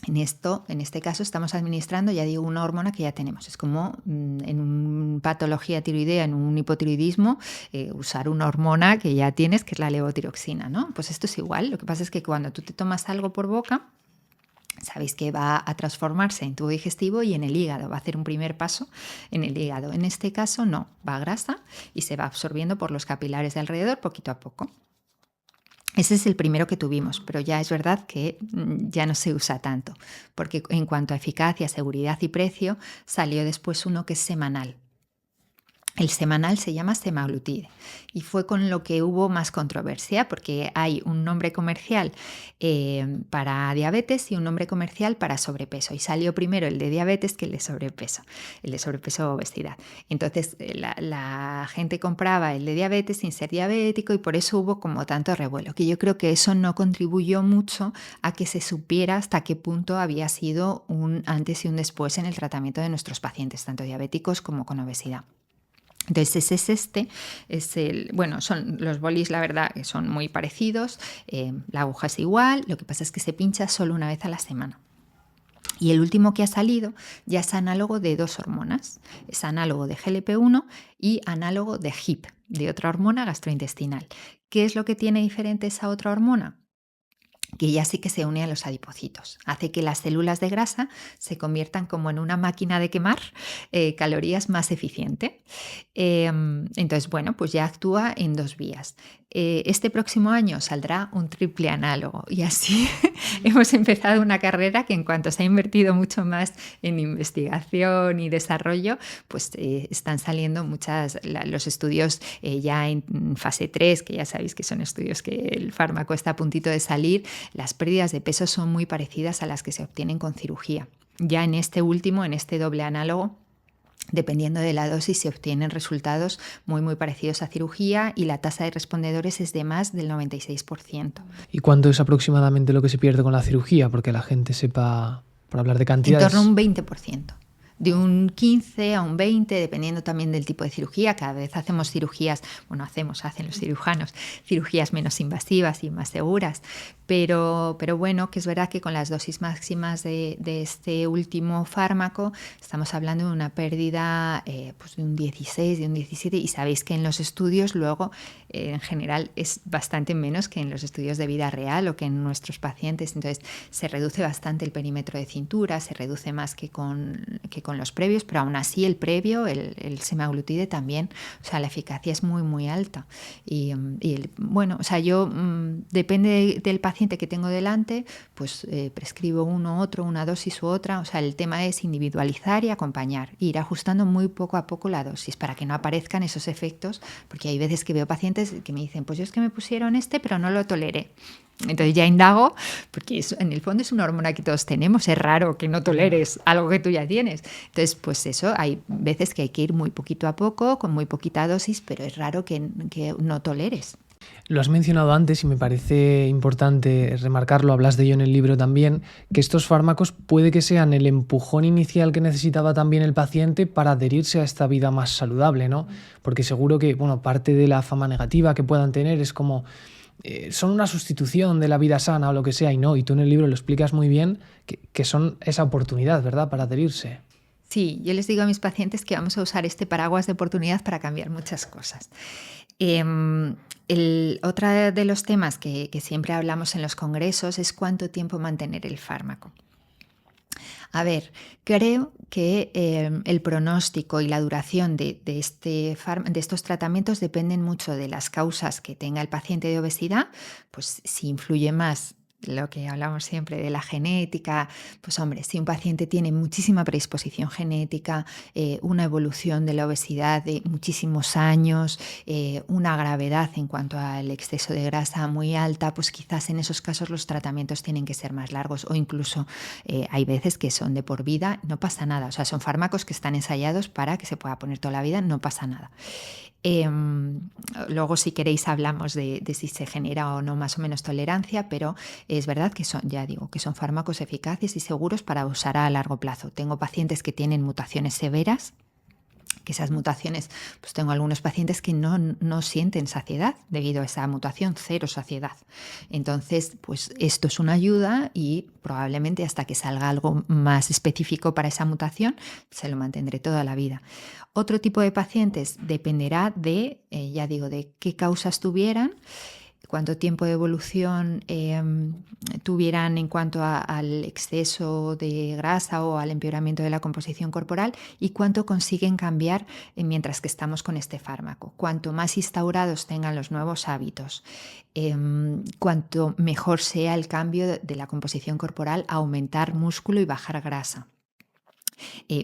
en este caso estamos administrando, ya digo, una hormona que ya tenemos. Es como en una patología tiroidea, en un hipotiroidismo, usar una hormona que ya tienes, que es la levotiroxina, ¿no? Pues esto es igual. Lo que pasa es que cuando tú te tomas algo por boca, sabéis que va a transformarse en tubo digestivo y en el hígado, va a hacer un primer paso en el hígado. En este caso no, va a grasa y se va absorbiendo por los capilares de alrededor poquito a poco. Ese es el primero que tuvimos, pero ya es verdad que ya no se usa tanto, porque en cuanto a eficacia, seguridad y precio, salió después uno que es semanal. El semanal se llama semaglutide y fue con lo que hubo más controversia, porque hay un nombre comercial para diabetes y un nombre comercial para sobrepeso, y salió primero el de diabetes que el de sobrepeso o obesidad. Entonces la gente compraba el de diabetes sin ser diabético y por eso hubo como tanto revuelo, que yo creo que eso no contribuyó mucho a que se supiera hasta qué punto había sido un antes y un después en el tratamiento de nuestros pacientes, tanto diabéticos como con obesidad. Entonces son los bolis, la verdad que son muy parecidos, la aguja es igual, lo que pasa es que se pincha solo una vez a la semana. Y el último que ha salido ya es análogo de 2 hormonas, es análogo de GLP-1 y análogo de GIP, de otra hormona gastrointestinal. ¿Qué es lo que tiene diferente esa otra hormona? Que ya sí que se une a los adipocitos, hace que las células de grasa se conviertan como en una máquina de quemar calorías más eficiente. Entonces, bueno, pues ya actúa en 2 vías. Este próximo año saldrá un triple análogo y así hemos empezado una carrera que en cuanto se ha invertido mucho más en investigación y desarrollo, pues están saliendo los estudios ya en fase 3, que ya sabéis que son estudios que el fármaco está a puntito de salir. Las pérdidas de peso son muy parecidas a las que se obtienen con cirugía. Ya en este último, en este doble análogo, dependiendo de la dosis, se obtienen resultados muy, muy parecidos a cirugía y la tasa de respondedores es de más del 96%. ¿Y cuánto es aproximadamente lo que se pierde con la cirugía? Porque la gente sepa, por hablar de cantidades. En torno a un 20%. de un 15 a un 20, dependiendo también del tipo de cirugía. Cada vez hacemos cirugías, hacen los cirujanos, cirugías menos invasivas y más seguras. Pero bueno, que es verdad que con las dosis máximas de este último fármaco estamos hablando de una pérdida pues de un 16, de un 17, y sabéis que en los estudios luego en general es bastante menos que en los estudios de vida real o que en nuestros pacientes. Entonces se reduce bastante el perímetro de cintura, se reduce más que con los previos, pero aún así el previo, el semaglutide también, o sea, la eficacia es muy, muy alta. Yo depende del paciente que tengo delante, pues prescribo una dosis u otra. O sea, el tema es individualizar y acompañar, ir ajustando muy poco a poco la dosis para que no aparezcan esos efectos, porque hay veces que veo pacientes que me dicen, pues yo es que me pusieron pero no lo toleré. Entonces ya indago, porque eso, en el fondo es una hormona que todos tenemos, es raro que no toleres algo que tú ya tienes. Entonces, pues eso, hay veces que hay que ir muy poquito a poco, con muy poquita dosis, pero es raro que no toleres. Lo has mencionado antes y me parece importante remarcarlo, hablas de ello en el libro también, que estos fármacos puede que sean el empujón inicial que necesitaba también el paciente para adherirse a esta vida más saludable, ¿no? Porque seguro que, parte de la fama negativa que puedan tener es como son una sustitución de la vida sana o lo que sea, y no, y tú en el libro lo explicas muy bien, que son esa oportunidad, ¿verdad?, para adherirse. Sí, yo les digo a mis pacientes que vamos a usar este paraguas de oportunidad para cambiar muchas cosas. Otro de los temas que siempre hablamos en los congresos es cuánto tiempo mantener el fármaco. A ver, creo que el pronóstico y la duración de estos tratamientos dependen mucho de las causas que tenga el paciente de obesidad. Pues si influye más lo que hablamos siempre de la genética, pues hombre, si un paciente tiene muchísima predisposición genética, una evolución de la obesidad de muchísimos años, una gravedad en cuanto al exceso de grasa muy alta, pues quizás en esos casos los tratamientos tienen que ser más largos, o incluso hay veces que son de por vida, no pasa nada. O sea, son fármacos que están ensayados para que se pueda poner toda la vida, no pasa nada. Luego, si queréis, hablamos de si se genera o no más o menos tolerancia, pero es verdad que son fármacos eficaces y seguros para usar a largo plazo. Tengo pacientes que tienen mutaciones severas, que esas mutaciones, pues tengo algunos pacientes que no sienten saciedad debido a esa mutación, cero saciedad. Entonces, pues esto es una ayuda, y probablemente hasta que salga algo más específico para esa mutación, se lo mantendré toda la vida. Otro tipo de pacientes dependerá de qué causas tuvieran, cuánto tiempo de evolución tuvieran en cuanto al exceso de grasa o al empeoramiento de la composición corporal, y cuánto consiguen cambiar mientras que estamos con este fármaco. Cuanto más instaurados tengan los nuevos hábitos, cuanto mejor sea el cambio de la composición corporal, aumentar músculo y bajar grasa,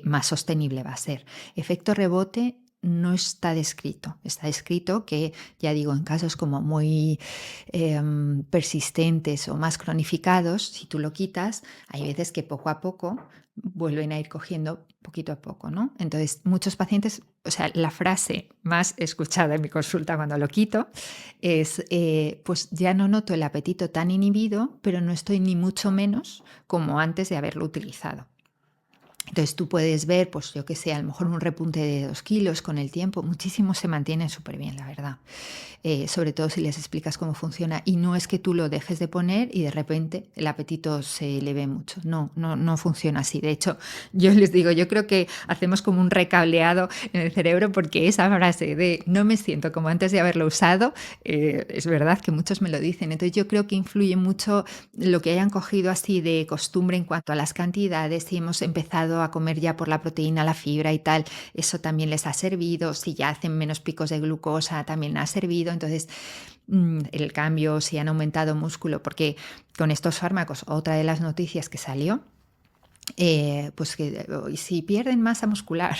más sostenible va a ser. Efecto rebote no está descrito. Está descrito que, en casos como muy persistentes o más cronificados, si tú lo quitas, hay veces que poco a poco vuelven a ir cogiendo poquito a poco, ¿no? Entonces, muchos pacientes, la frase más escuchada en mi consulta cuando lo quito es, pues ya no noto el apetito tan inhibido, pero no estoy ni mucho menos como antes de haberlo utilizado. Entonces tú puedes ver, pues yo que sé, a lo mejor un repunte de 2 kilos con el tiempo. Muchísimos se mantienen súper bien, la verdad. Sobre todo si les explicas cómo funciona. Y no es que tú lo dejes de poner y de repente el apetito se eleve mucho. No funciona así. De hecho, yo les digo, yo creo que hacemos como un recableado en el cerebro, porque esa frase de no me siento como antes de haberlo usado, es verdad que muchos me lo dicen. Entonces yo creo que influye mucho lo que hayan cogido así de costumbre en cuanto a las cantidades, si hemos empezado a comer ya por la proteína, la fibra y tal, eso también les ha servido. Si ya hacen menos picos de glucosa, también ha servido. Entonces, el cambio, si han aumentado músculo, porque con estos fármacos, otra de las noticias que salió, pues que si pierden masa muscular,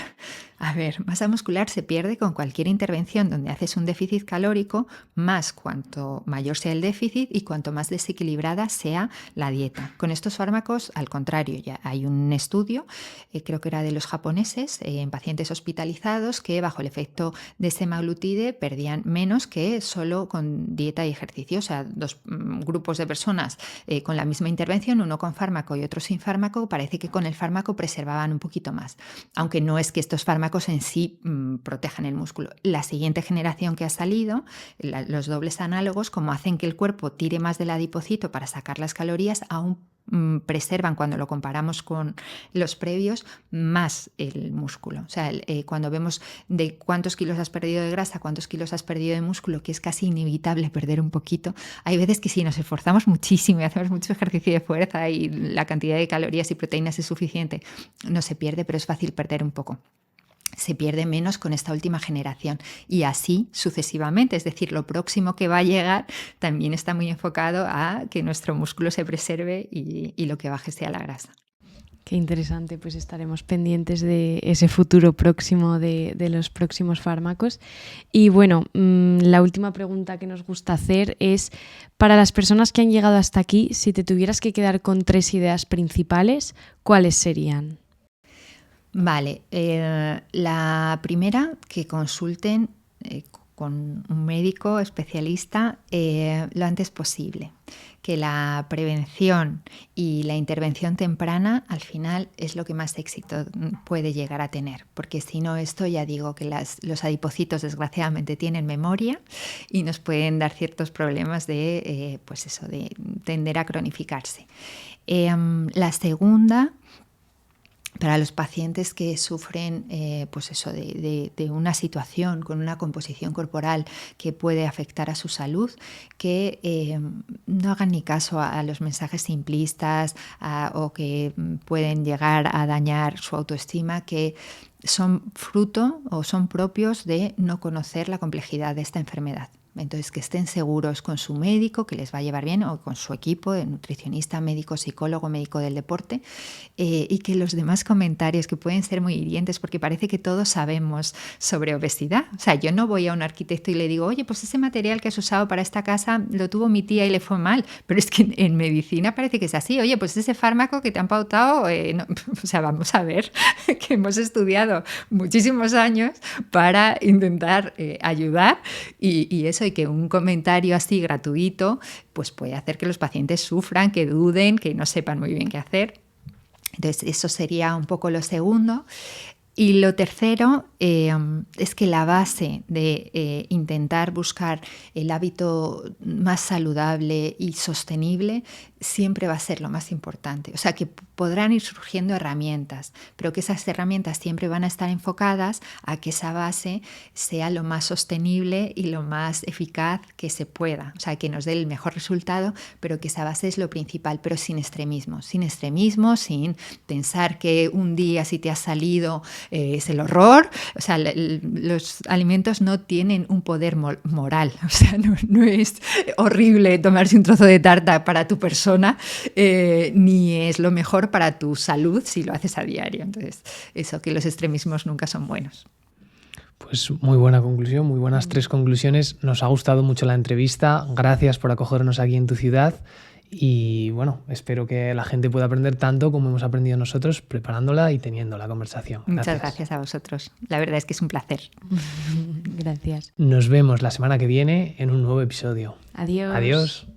A ver, masa muscular se pierde con cualquier intervención donde haces un déficit calórico, más cuanto mayor sea el déficit y cuanto más desequilibrada sea la dieta. Con estos fármacos, al contrario, ya hay un estudio, creo que era de los japoneses, en pacientes hospitalizados que bajo el efecto de semaglutide perdían menos que solo con dieta y ejercicio. O sea, dos grupos de personas con la misma intervención, uno con fármaco y otro sin fármaco, parece que con el fármaco preservaban un poquito más, aunque no es que estos fármacos en sí protejan el músculo. La siguiente generación que ha salido, los dobles análogos, como hacen que el cuerpo tire más del adipocito para sacar las calorías, aún preservan, cuando lo comparamos con los previos, más el músculo. O sea, cuando vemos de cuántos kilos has perdido de grasa, cuántos kilos has perdido de músculo, que es casi inevitable perder un poquito, hay veces que si nos esforzamos muchísimo y hacemos mucho ejercicio de fuerza y la cantidad de calorías y proteínas es suficiente, no se pierde, pero es fácil perder un poco. Se pierde menos con esta última generación y así sucesivamente, es decir, lo próximo que va a llegar también está muy enfocado a que nuestro músculo se preserve y lo que baje sea la grasa. Qué interesante, pues estaremos pendientes de ese futuro próximo de los próximos fármacos. Y bueno, la última pregunta que nos gusta hacer es, para las personas que han llegado hasta aquí, si te tuvieras que quedar con 3 ideas principales, ¿cuáles serían? Vale, la primera, que consulten con un médico especialista lo antes posible, que la prevención y la intervención temprana al final es lo que más éxito puede llegar a tener, porque si no, esto ya digo que los adipocitos desgraciadamente tienen memoria y nos pueden dar ciertos problemas de, pues eso, de tender a cronificarse. La segunda, para los pacientes que sufren pues eso, de una situación con una composición corporal que puede afectar a su salud, que no hagan ni caso a los mensajes simplistas o que pueden llegar a dañar su autoestima, que son fruto o son propios de no conocer la complejidad de esta enfermedad. Entonces, que estén seguros con su médico, que les va a llevar bien, o con su equipo de nutricionista, médico, psicólogo, médico del deporte, y que los demás comentarios, que pueden ser muy hirientes, porque parece que todos sabemos sobre obesidad. O sea, yo no voy a un arquitecto y le digo, oye, pues ese material que has usado para esta casa lo tuvo mi tía y le fue mal, pero es que en medicina parece que es así. Oye, pues ese fármaco que te han pautado, no. O sea, vamos a ver que hemos estudiado muchísimos años para intentar ayudar y eso, y que un comentario así gratuito pues puede hacer que los pacientes sufran, que duden, que no sepan muy bien qué hacer. Entonces, eso sería un poco lo segundo. Y lo tercero es que la base de intentar buscar el hábito más saludable y sostenible siempre va a ser lo más importante. O sea, que podrán ir surgiendo herramientas, pero que esas herramientas siempre van a estar enfocadas a que esa base sea lo más sostenible y lo más eficaz que se pueda. O sea, que nos dé el mejor resultado, pero que esa base es lo principal, pero sin extremismo, sin pensar que un día si te ha salido es el horror. O sea, los alimentos no tienen un poder moral. O sea, no es horrible tomarse un trozo de tarta para tu persona, ni es lo mejor para tu salud si lo haces a diario. Entonces, eso, que los extremismos nunca son buenos. Pues muy buena conclusión, muy buenas 3 conclusiones. Nos ha gustado mucho la entrevista. Gracias por acogernos aquí en tu ciudad. Y bueno, espero que la gente pueda aprender tanto como hemos aprendido nosotros preparándola y teniendo la conversación. Muchas gracias a vosotros. La verdad es que es un placer. Gracias. Nos vemos la semana que viene en un nuevo episodio. Adiós. Adiós.